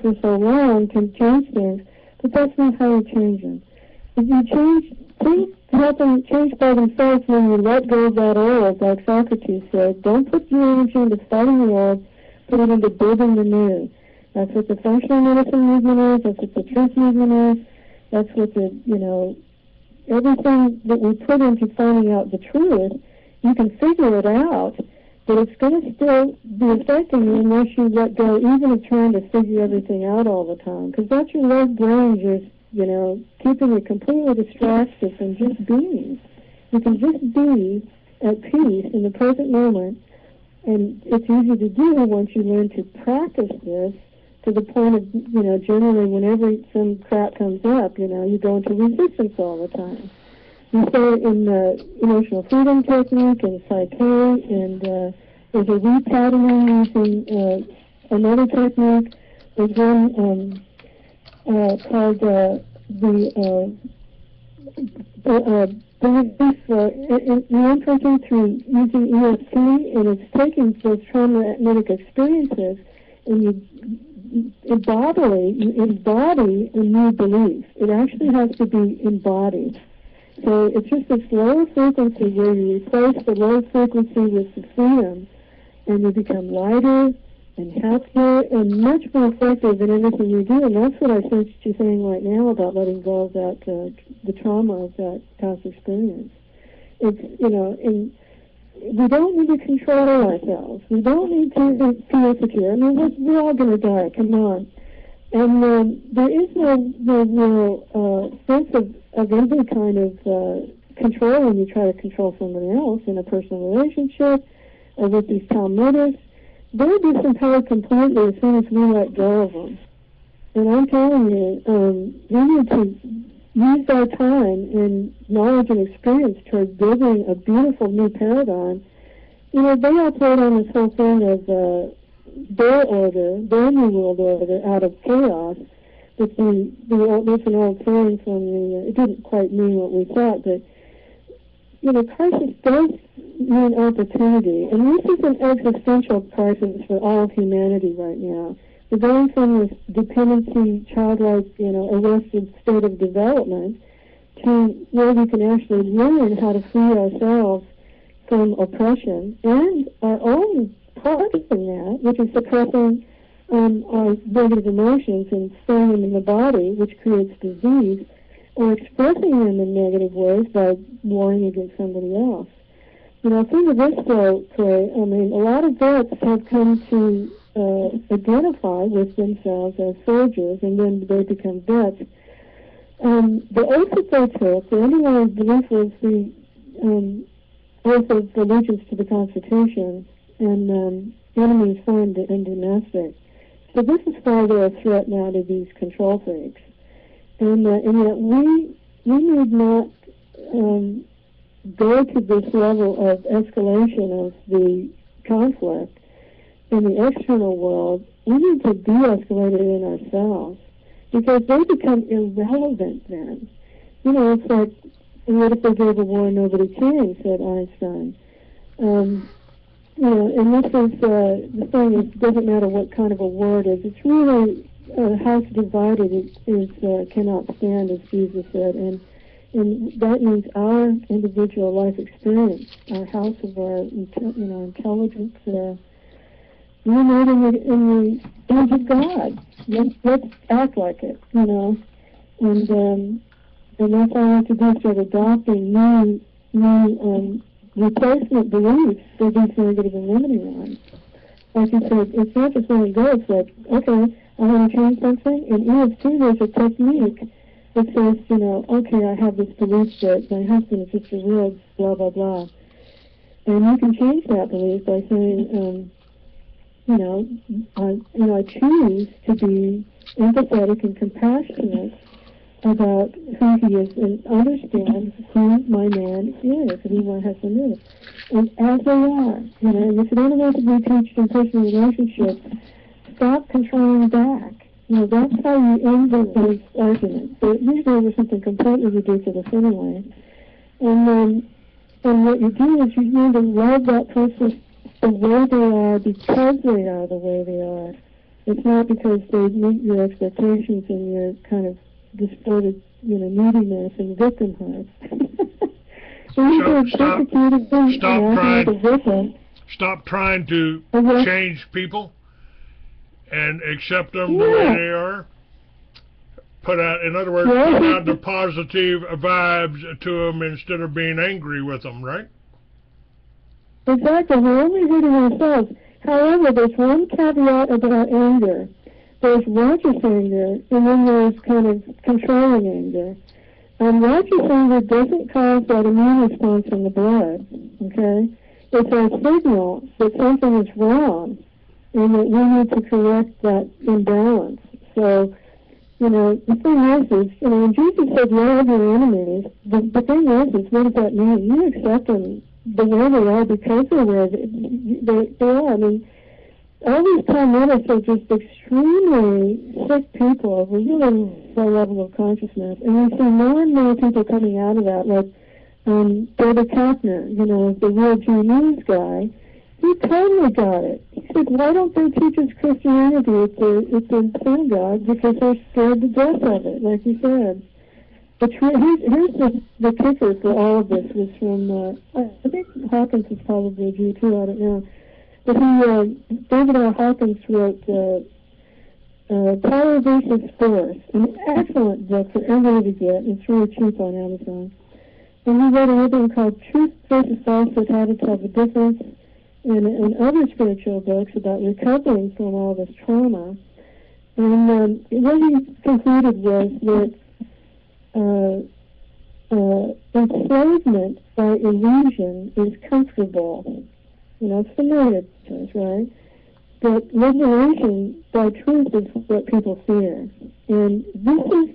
for so long to change things, but that's not how you change them. If you change, things happen, change by themselves when you let go of that old, like Socrates said. Don't put your energy into fighting the old, put it into building the new. That's what the functional medicine movement is. That's what the truth movement is. That's what everything that we put into finding out the truth, you can figure it out, but it's going to still be affecting you unless you let go even of trying to figure everything out all the time. Because that's your left brain just, keeping you completely distracted from just being. You can just be at peace in the present moment, and it's easy to do once you learn to practice this to the point of, generally whenever some crap comes up, you go into resistance all the time. You say in the emotional freedom technique and Psyche, and there's a repatterning using another technique. There's one called the person through using EFT, and it's taking those traumatic experiences and you embody a new belief. It actually has to be embodied. So it's just this lower frequency where you replace the low frequency with the freedom, and you become lighter and happier and much more effective in everything you do. And that's what I sense you're saying right now about letting go of that, the trauma of that past experience. It's, and we don't need to control ourselves. We don't need to feel secure. I mean, we're all going to die. Come on. And there is no real sense of any kind of control when you try to control someone else in a personal relationship or with these Talmudics. They're disempowered completely as soon as we let go of them. And I'm telling you, we need to use our time and knowledge and experience toward building a beautiful new paradigm. They operate on this whole thing of their order, their new world order, out of chaos. There's an old saying from it didn't quite mean what we thought, but, crisis does mean opportunity. And this is an existential crisis for all of humanity right now. We're going from this dependency, childlike, arrested state of development to where we can actually learn how to free ourselves from oppression and our own part in that, which is suppressing our negative emotions and storing them in the body, which creates disease, or expressing them in negative ways by warring against somebody else. Think of this though, Clay. I mean, a lot of vets have come to identify with themselves as soldiers, and then they become vets. The oath that they took, the underlying belief was the oath of allegiance to the Constitution, and enemies foreign and domestic. So this is why they're a threat now to these control freaks. And yet we need not go to this level of escalation of the conflict in the external world. We need to de-escalate it in ourselves, because they become irrelevant then. It's like, what if they gave a war nobody came, said Einstein. And this is the thing, it doesn't matter what kind of a war it is. It's really, house divided is cannot stand, as Jesus said. And And that means our individual life experience, our house of our, intelligence, we're made in the image of God. Let's act like it, And that's all we have to do, start adopting new replacement beliefs for these negative and limiting ones. Like you said, it's not just one go. It's like, okay, I want to change something. In EFT, there's a technique that says, okay, I have this belief that my husband is just a real blah, blah, blah. And you can change that belief by saying, I choose to be empathetic and compassionate about who he is and understand who my man is, who my husband is. And as they are, and if you don't know what we teach in personal relationships, stop controlling back. That's how you end those arguments. But usually there's something completely ridiculous anyway. And what you do is you need to love that person the way they are because they are the way they are. It's not because they meet your expectations and your kind of distorted, neediness and victimhood. Stop trying to change people and accept them the way they are. Put out the positive vibes to them instead of being angry with them, right? Exactly. We're only hurting ourselves. However, there's one caveat about anger. There's righteous anger, and then there's kind of controlling anger. And righteous anger doesn't cause that immune response in the blood, okay? It's a signal that something is wrong and that we need to correct that imbalance. So, the thing is, when Jesus said, love your enemies, the thing is, what does that mean? You accept them the way they are because they're where they are. I mean, all these Talmudics are just extremely sick people of a really low level of consciousness. And we see more and more people coming out of that, like David Kaffner, the real Jew guy. He totally got it. He said, why don't they teach us Christianity? It's in synagogue because they're scared to death of it, like you said. But here's the kicker for all of this was from, I think Hawkins is probably a Jew too, I don't know. But David R. Hawkins wrote Power versus Force, an excellent book for everybody to get. It's really cheap on Amazon. And he wrote another one called Truth versus Falsehood, How to Tell the Difference, and other spiritual books about recovering from all this trauma. And what he concluded was that enslavement by illusion is comfortable. It's familiar to us, right? But liberation by truth is what people fear. And this is,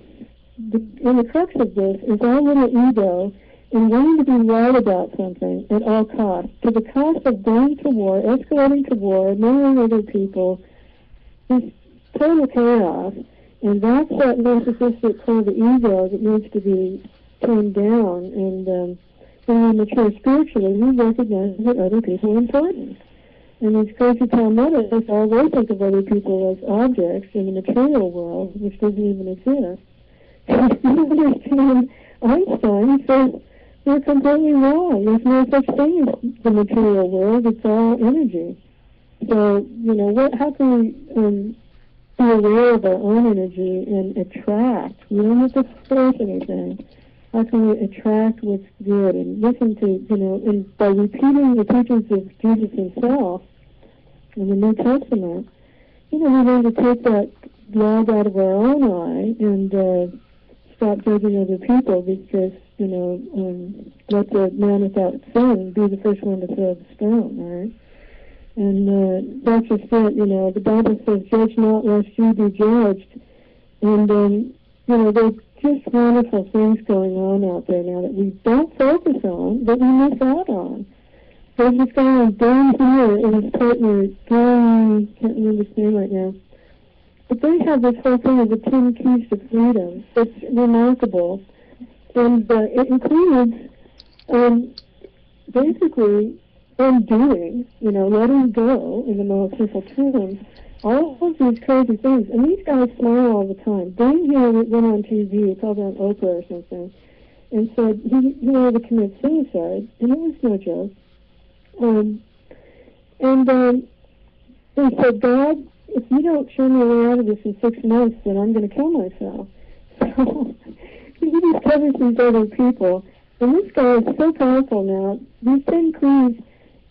the crux of this is our little ego in wanting to be right about something at all costs, to the cost of going to war, escalating to war, murdering other people, this total chaos. And that's that narcissistic part of the ego that needs to be toned down. And when we mature spiritually, we recognize that other people are important. And these crazy Talmudics always think of other people as objects in the material world, which doesn't even exist. And if you understand Einstein, he says they're completely wrong. There's no such thing as the material world. It's all energy. So, how can we be aware of our own energy and attract? We don't have to force anything. How can we attract what's good and listen to, and by repeating the teachings of Jesus himself in the New Testament, we learn to take that log out of our own eye and stop judging other people because, let the man without sin be the first one to throw the stone, right? And that's just it, the Bible says, judge not lest you be judged. And, there's just wonderful things going on out there now that we don't focus on, but we miss out on. There's this guy on Dan here and his partner, Gary, can't remember his name right now. But they have this whole thing of the 10 keys to freedom. It's remarkable. And it includes basically undoing, letting go in the most simple terms, all of these crazy things. And these guys smile all the time. Dan here went on TV, probably on Oprah or something. and said he wanted to commit suicide, and it was no joke. He said, God, if you don't show me a way out of this in 6 months, then I'm going to kill myself. So he discovers these other people, and this guy is so powerful now. These 10 clues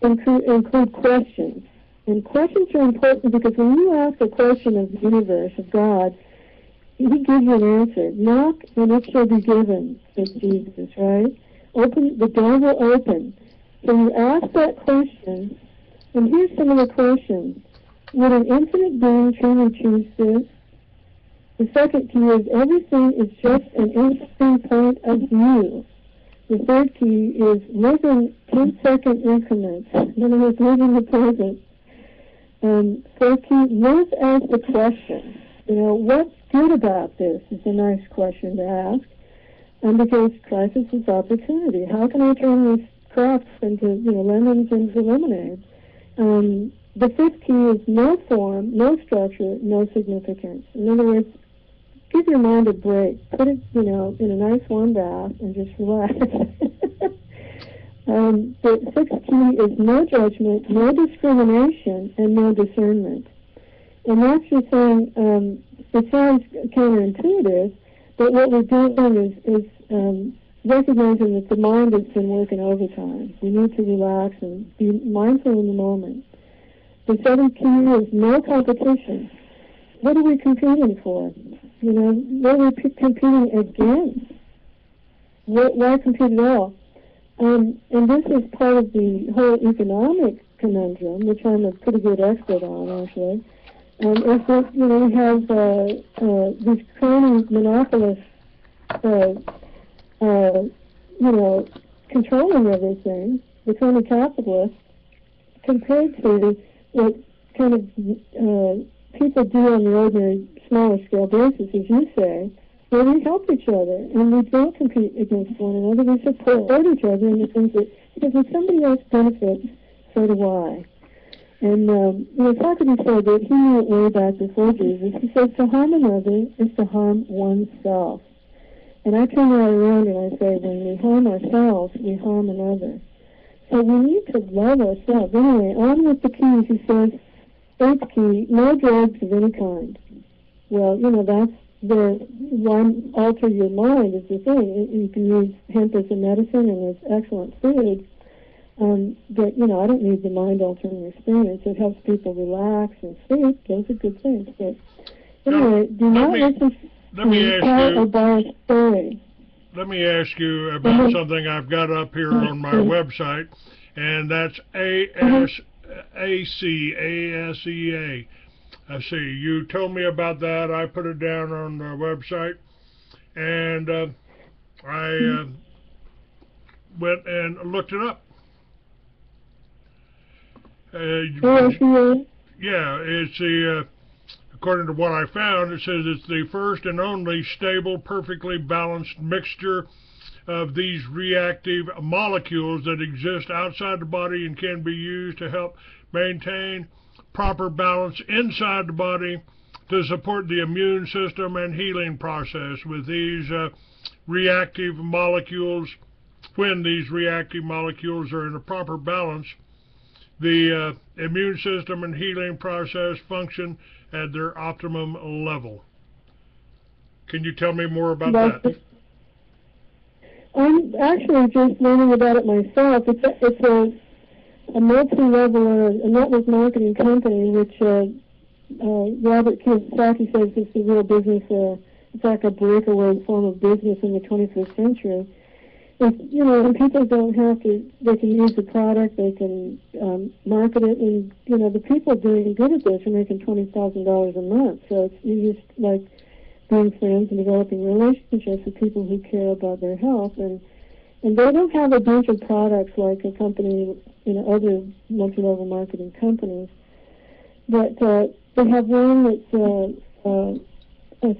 include questions. And questions are important because when you ask a question of the universe, of God, he gives you an answer. Knock and it shall be given, says Jesus, right? Open, the door will open. So you ask that question, and here's some of the questions. Would an infinite being truly choose this? The second key is everything is just an interesting point of view. The third key is live in 10-second increments. In other words, live in the present. Fourth key, live as the question. You know, what's good about this is a nice question to ask. And because crisis is opportunity. How can I turn these crops into, lemons into lemonade? The fifth key is no form, no structure, no significance. In other words, give your mind a break. Put it, in a nice warm bath and just relax. The sixth key is no judgment, no discrimination, and no discernment. And that's just saying, it sounds counterintuitive, but what we're doing is recognizing that the mind has been working overtime. We need to relax and be mindful in the moment. The seventh key is no competition. What are we competing for? What are we competing against? Why compete at all? And this is part of the whole economic conundrum, which I'm a pretty good expert on, actually. Is that, we have these crony monopolists, controlling everything, the crony capitalists, compared to what kind of people do on the ordinary, smaller scale basis, as you say, where we help each other and we don't compete against one another. We support each other in the things that, because if somebody else benefits, so do I. And Socrates said that he knew it way back before Jesus. He says to harm another is to harm oneself. And I turn that around and I say, when we harm ourselves, we harm another. So we need to love ourselves. Anyway, on with the keys, he says, eighth key, no drugs of any kind. Well, that's one alter your mind is the thing. You can use hemp as a medicine and as excellent food. But, I don't need the mind-altering experience. It helps people relax and sleep. Those are good things. But anyway, do not listen to tell or buy a story. Let me ask you about something I've got up here on my website, and that's ASEA. I see. You told me about that. I put it down on the website, and I went and looked it up. Yeah, it's the, according to what I found, it says it's the first and only stable, perfectly balanced mixture of these reactive molecules that exist outside the body and can be used to help maintain proper balance inside the body to support the immune system and healing process. With these reactive molecules, when these reactive molecules are in a proper balance, the immune system and healing process function at their optimum level. Can you tell me more about that? I'm actually just learning about it myself. It's a multi-level, a network marketing company, which Robert Kiyosaki says is the real business. It's like a breakaway form of business in the 21st century. And people don't have to, they can use the product, they can market it, and, the people doing good at this are making $20,000 a month. So it's you just like being friends and developing relationships with people who care about their health. And they don't have a bunch of products like a company, other multi-level marketing companies. But they have one that's a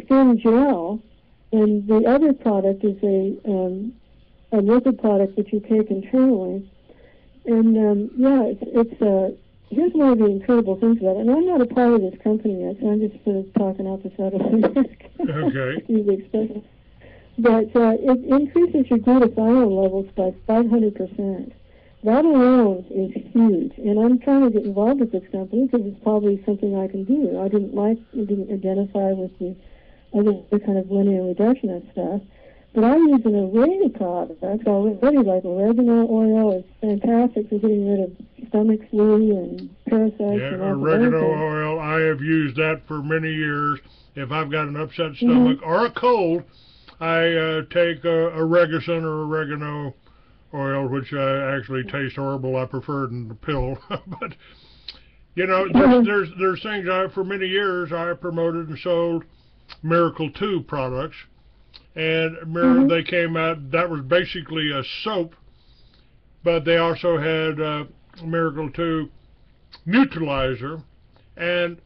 skin gel. And the other product is a liquid product that you take internally. And here's one of the incredible things about it. And I'm not a part of this company yet, so I'm just sort of talking out the side of my neck. Okay. Use the expression. that it increases your glutathione levels by 500%. That alone is huge, and I'm trying to get involved with this company because it's probably something I can do. I didn't identify with the other kind of linear reductionist stuff, but I use an array of products already, like oregano oil is fantastic for getting rid of stomach flu and parasites. Yeah, and all oregano that. oil, I have used that for many years. If I've got an upset stomach or a cold, I take Oregacin or oregano oil, which actually tastes horrible. I prefer it in the pill. But, you know, there's things for many years I promoted and sold Miracle 2 products. And they came out, that was basically a soap, but they also had Miracle 2 neutralizer. And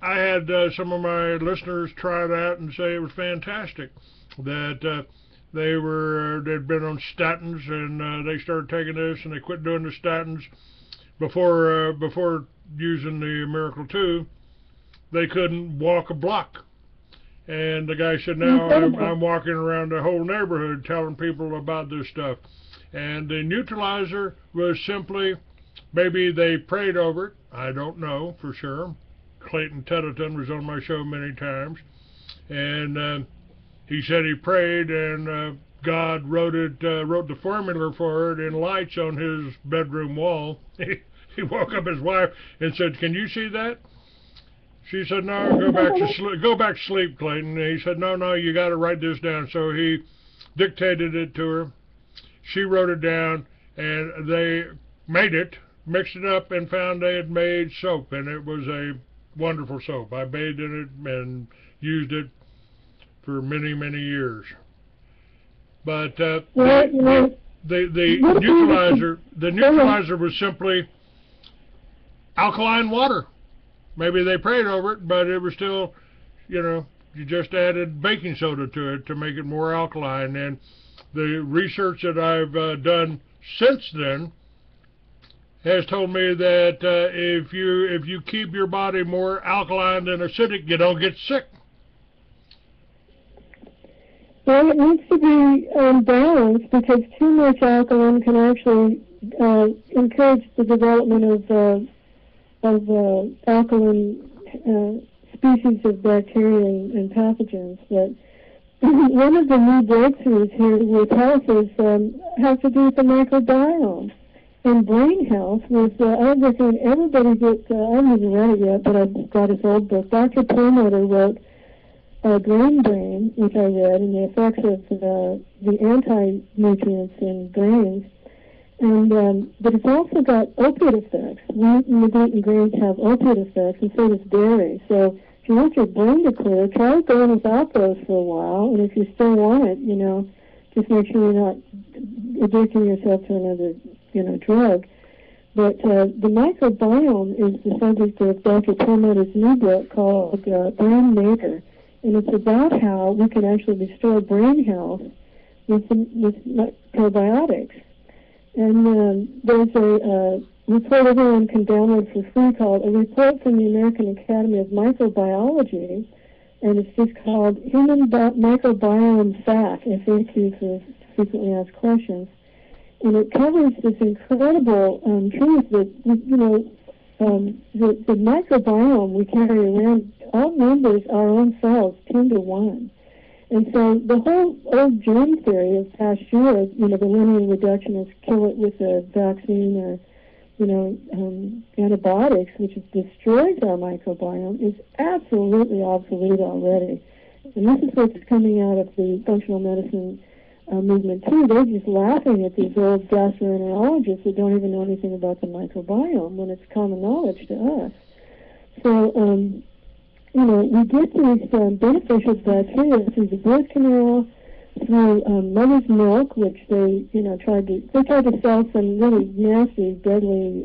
I had some of my listeners try that and say it was fantastic. That they'd been on statins and they started taking this and they quit doing the statins before using the Miracle 2. They couldn't walk a block. And the guy said, now I'm walking around the whole neighborhood telling people about this stuff. And the neutralizer was simply, maybe they prayed over it. I don't know for sure. Clayton Teddleton was on my show many times. And he said he prayed and God wrote the formula for it in lights on his bedroom wall. He woke up his wife and said, can you see that? She said, no, go back to sleep, Clayton. And he said, no, you got to write this down. So he dictated it to her. She wrote it down, and they made it, mixed it up, and found they had made soap, and it was a wonderful soap. I bathed in it and used it for many, many years. But the neutralizer was simply alkaline water. Maybe they prayed over it, but it was still, you just added baking soda to it to make it more alkaline. And the research that I've done since then has told me that if you keep your body more alkaline than acidic, you don't get sick. Well, it needs to be balanced because too much alkaline can actually encourage the development of alkaline species of bacteria and pathogens. But one of the new breakthroughs here with health is has to do with the microbiome and brain health. I recommend everybody get, I haven't even read it yet, but I've got his old book. Dr. Perlmutter wrote Grain Brain, which I read, and the effects of the anti-nutrients in grains. And but it's also got opiate effects. Wheat and gluten grains have opiate effects, and so does dairy. So if you want your brain to clear, try going without those for a while. And if you still want it, just make sure you're not addicting yourself to another, drug. But the microbiome is the subject of Dr. Perlmutter's new book called Brain Maker, and it's about how we can actually restore brain health with probiotics. And there's a report everyone can download for free called A Report from the American Academy of Microbiology, and it's just called Human Microbiome FAQ, FAQ for frequently asked questions. And it covers this incredible truth that, the microbiome we carry around outnumbers our own cells 10 to 1. And so the whole old germ theory of Pasteur, the linear reductionists kill it with a vaccine or, antibiotics, which destroys our microbiome, is absolutely obsolete already. And this is what's coming out of the functional medicine movement too. They're just laughing at these old gastroenterologists that don't even know anything about the microbiome when it's common knowledge to us. So, we get these beneficial bacteria through the birth canal, through mother's milk, which they tried to sell some really nasty, deadly,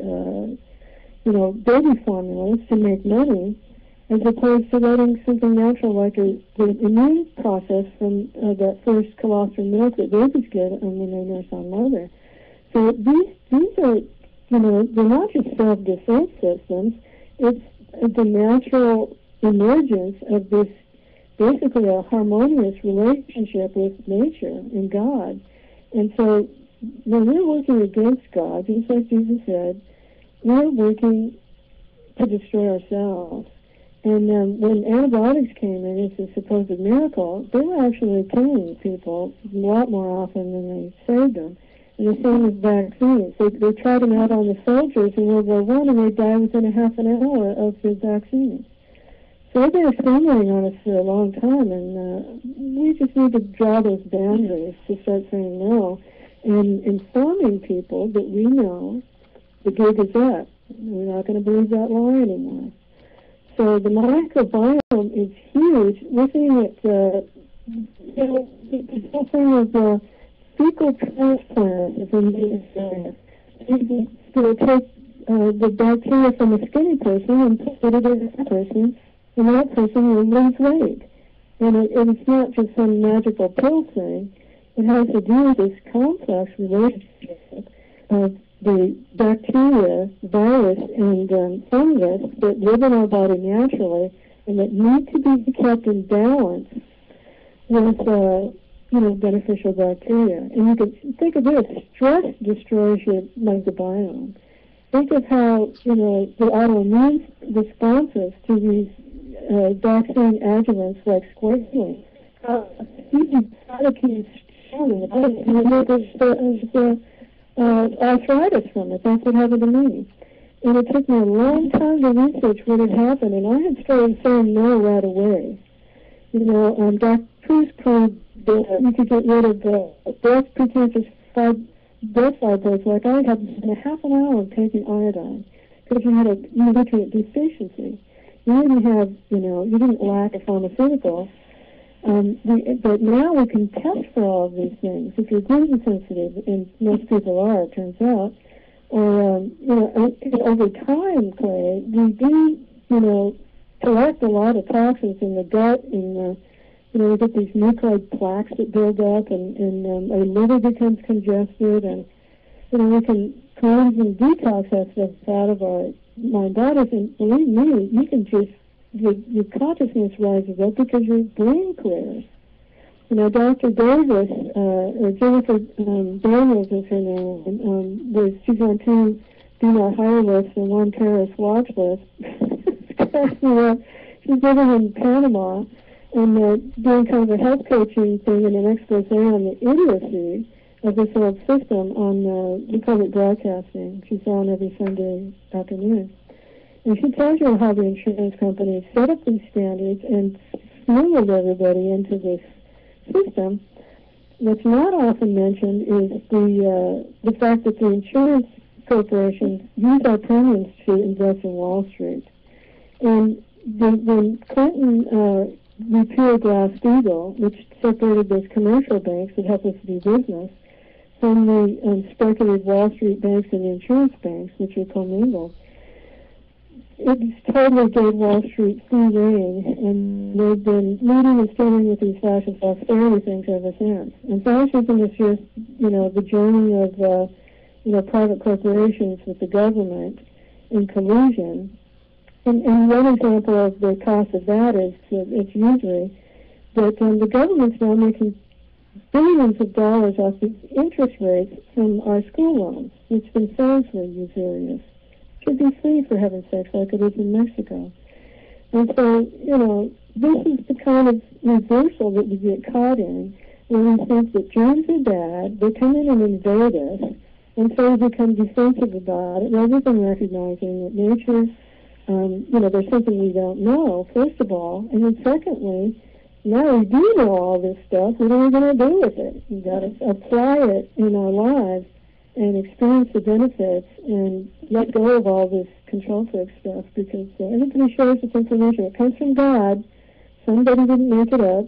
baby formulas to make money, as opposed to letting something natural like the immune process from that first colostrum milk that babies get when they nurse on mother. So these are, they're not just self-defense systems. It's the natural emergence of this basically a harmonious relationship with nature and God. And so when we're working against God, just like Jesus said, we're working to destroy ourselves. And when antibiotics came in as a supposed miracle, they were actually killing people a lot more often than they saved them. And the same with vaccines. They tried them out on the soldiers in World War I, and they died within a half an hour of the vaccines. So they've been experimenting on us for a long time, and we just need to draw those boundaries to start saying no and informing people that we know the gig is up. We're not going to believe that lie anymore. So the microbiome is huge. We're seeing it, the whole thing of fecal transplant is in this area. You take the bacteria from a skinny person and put it in a person, and that person will lose weight. And it's not just some magical pill thing. It has to do with this complex relationship of the bacteria, virus, and fungus that live in our body naturally and that need to be kept in balance with beneficial bacteria. And you can think of this: stress destroys your microbiome. Think of how the autoimmune responses to these vaccine adjuvants like squalene. Huge cytokines and arthritis from it. That's what happened to me. And it took me a long time to research what had happened, and I had started saying no right away. Dr. Cruz proved that you could get rid of breast precancerous breast fibroids like I had in a half an hour of taking iodine because you had a nutrient deficiency. You didn't have, you didn't lack a pharmaceutical. But now we can test for all of these things. If you're gluten sensitive, and most people are, it turns out, or over time, Clay, we do, collect a lot of toxins in the gut, and we get these mucoid plaques that build up, and our liver becomes congested, and we can cleanse and detox that stuff out of our mind bodies. And believe me, you can just your consciousness rises up because your brain clears. Dr. Davis, or Jennifer Daniels is her name, she's on 2 Do Not Hire lists and 1 terrorist watch list. She's living in Panama and doing kind of a health coaching thing and an expose on the idiocy of this old system on public broadcasting. She's on every Sunday afternoon. And she tells you how the insurance companies set up these standards and smuggled everybody into this system. What's not often mentioned is the fact that the insurance corporations use our premiums to invest in Wall Street. And when Clinton repealed Glass-Steagall, which separated those commercial banks that help us do business from the speculative Wall Street banks and the insurance banks, which are commingled, it totally gave Wall Street free rein, and they've been leading and steering with these fascist austerity things ever since. And fascism is just, the journey of, private corporations with the government in collusion. And one example of the cost of that is it's usually that the government's now making billions of dollars off the interest rates from our school loans, which themselves were usurious. Should be free, for heaven's sakes, like it is in Mexico. And so, this is the kind of reversal that we get caught in, where we think that germs are bad, they come in and invade us, and so we become defensive about it, rather than recognizing that nature, there's something we don't know, first of all, and then secondly, now we do know all this stuff, what are we going to do with it? We've got to apply it in our lives and experience the benefits and let go of all this control freak stuff, because everybody shares this information. It comes from God. Somebody didn't make it up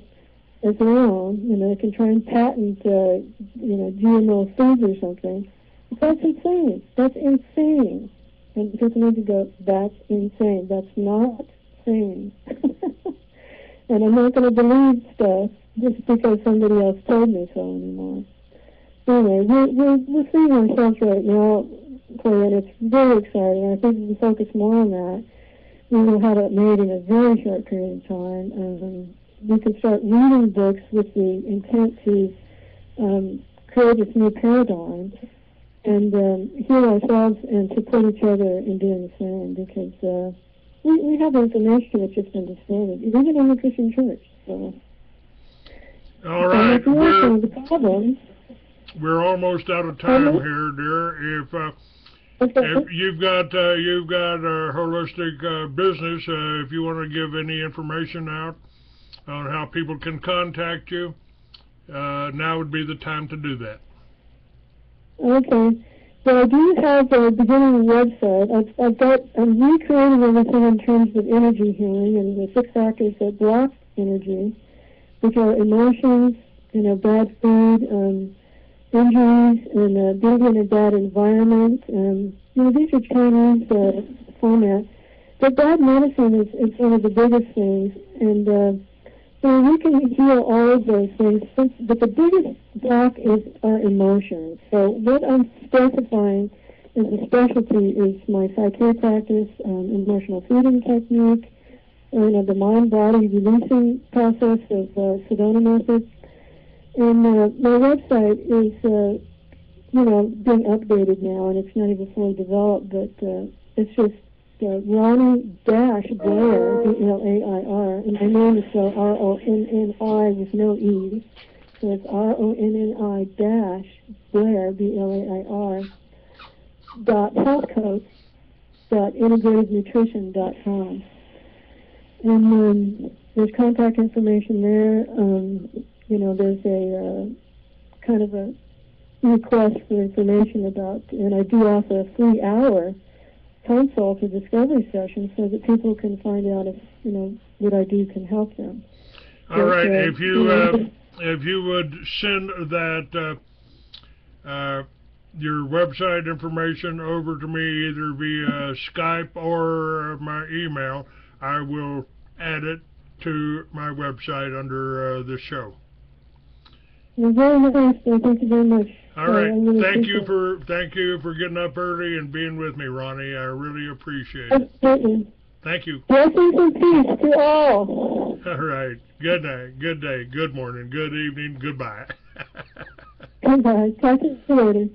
as their own. They can try and patent, GMO foods or something. But that's insane. That's insane. And people need to go, that's insane. That's not sane. And I'm not going to believe stuff just because somebody else told me so anymore. Anyway, we're seeing ourselves right now, Clay, and it's very exciting. I think if we focus more on that, we will have it made in a very short period of time. we can start reading books with the intent to create this new paradigm and heal ourselves and support each other in doing the same, because we have information that's just been distorted, even in the Christian church. So. All right, the we're almost out of time here, dear. If you've got a holistic business, if you want to give any information out on how people can contact you, now would be the time to do that. Okay. So I do have a beginning website. I'm recreating everything in terms of energy healing and the 6 factors that block energy, which are emotions, bad food, injuries, and being in a bad environment. These are Chinese formats. But bad medicine is one of the biggest things, and so we can heal all of those things. But the biggest block is our emotions. So what I'm specifying as a specialty is my Psyche practice, emotional feeding technique, the mind-body releasing process of Sedona method. And my website is, being updated now, and it's not even fully developed, but it's just Ronnie-Blair, B-L-A-I-R, and my name is spelled R-O-N-N-I with no E, so it's R-O-N-N-I-Blair, B-L-A-I-R, healthcoach.integratednutrition.com. And there's contact information there. There's a kind of a request for information about, and I do offer a 3-hour consult or discovery session so that people can find out if, what I do can help them. All right. If you would send that your website information over to me either via Skype or my email, I will add it to my website under the show. You're very nice. Thank you very much. All right. Thank you for getting up early and being with me, Ronnie. I really appreciate it. Absolutely. Thank you. Blessings and peace to all. All right. Good night. Good day. Good morning. Good evening. Goodbye. Goodbye. Talk to you later.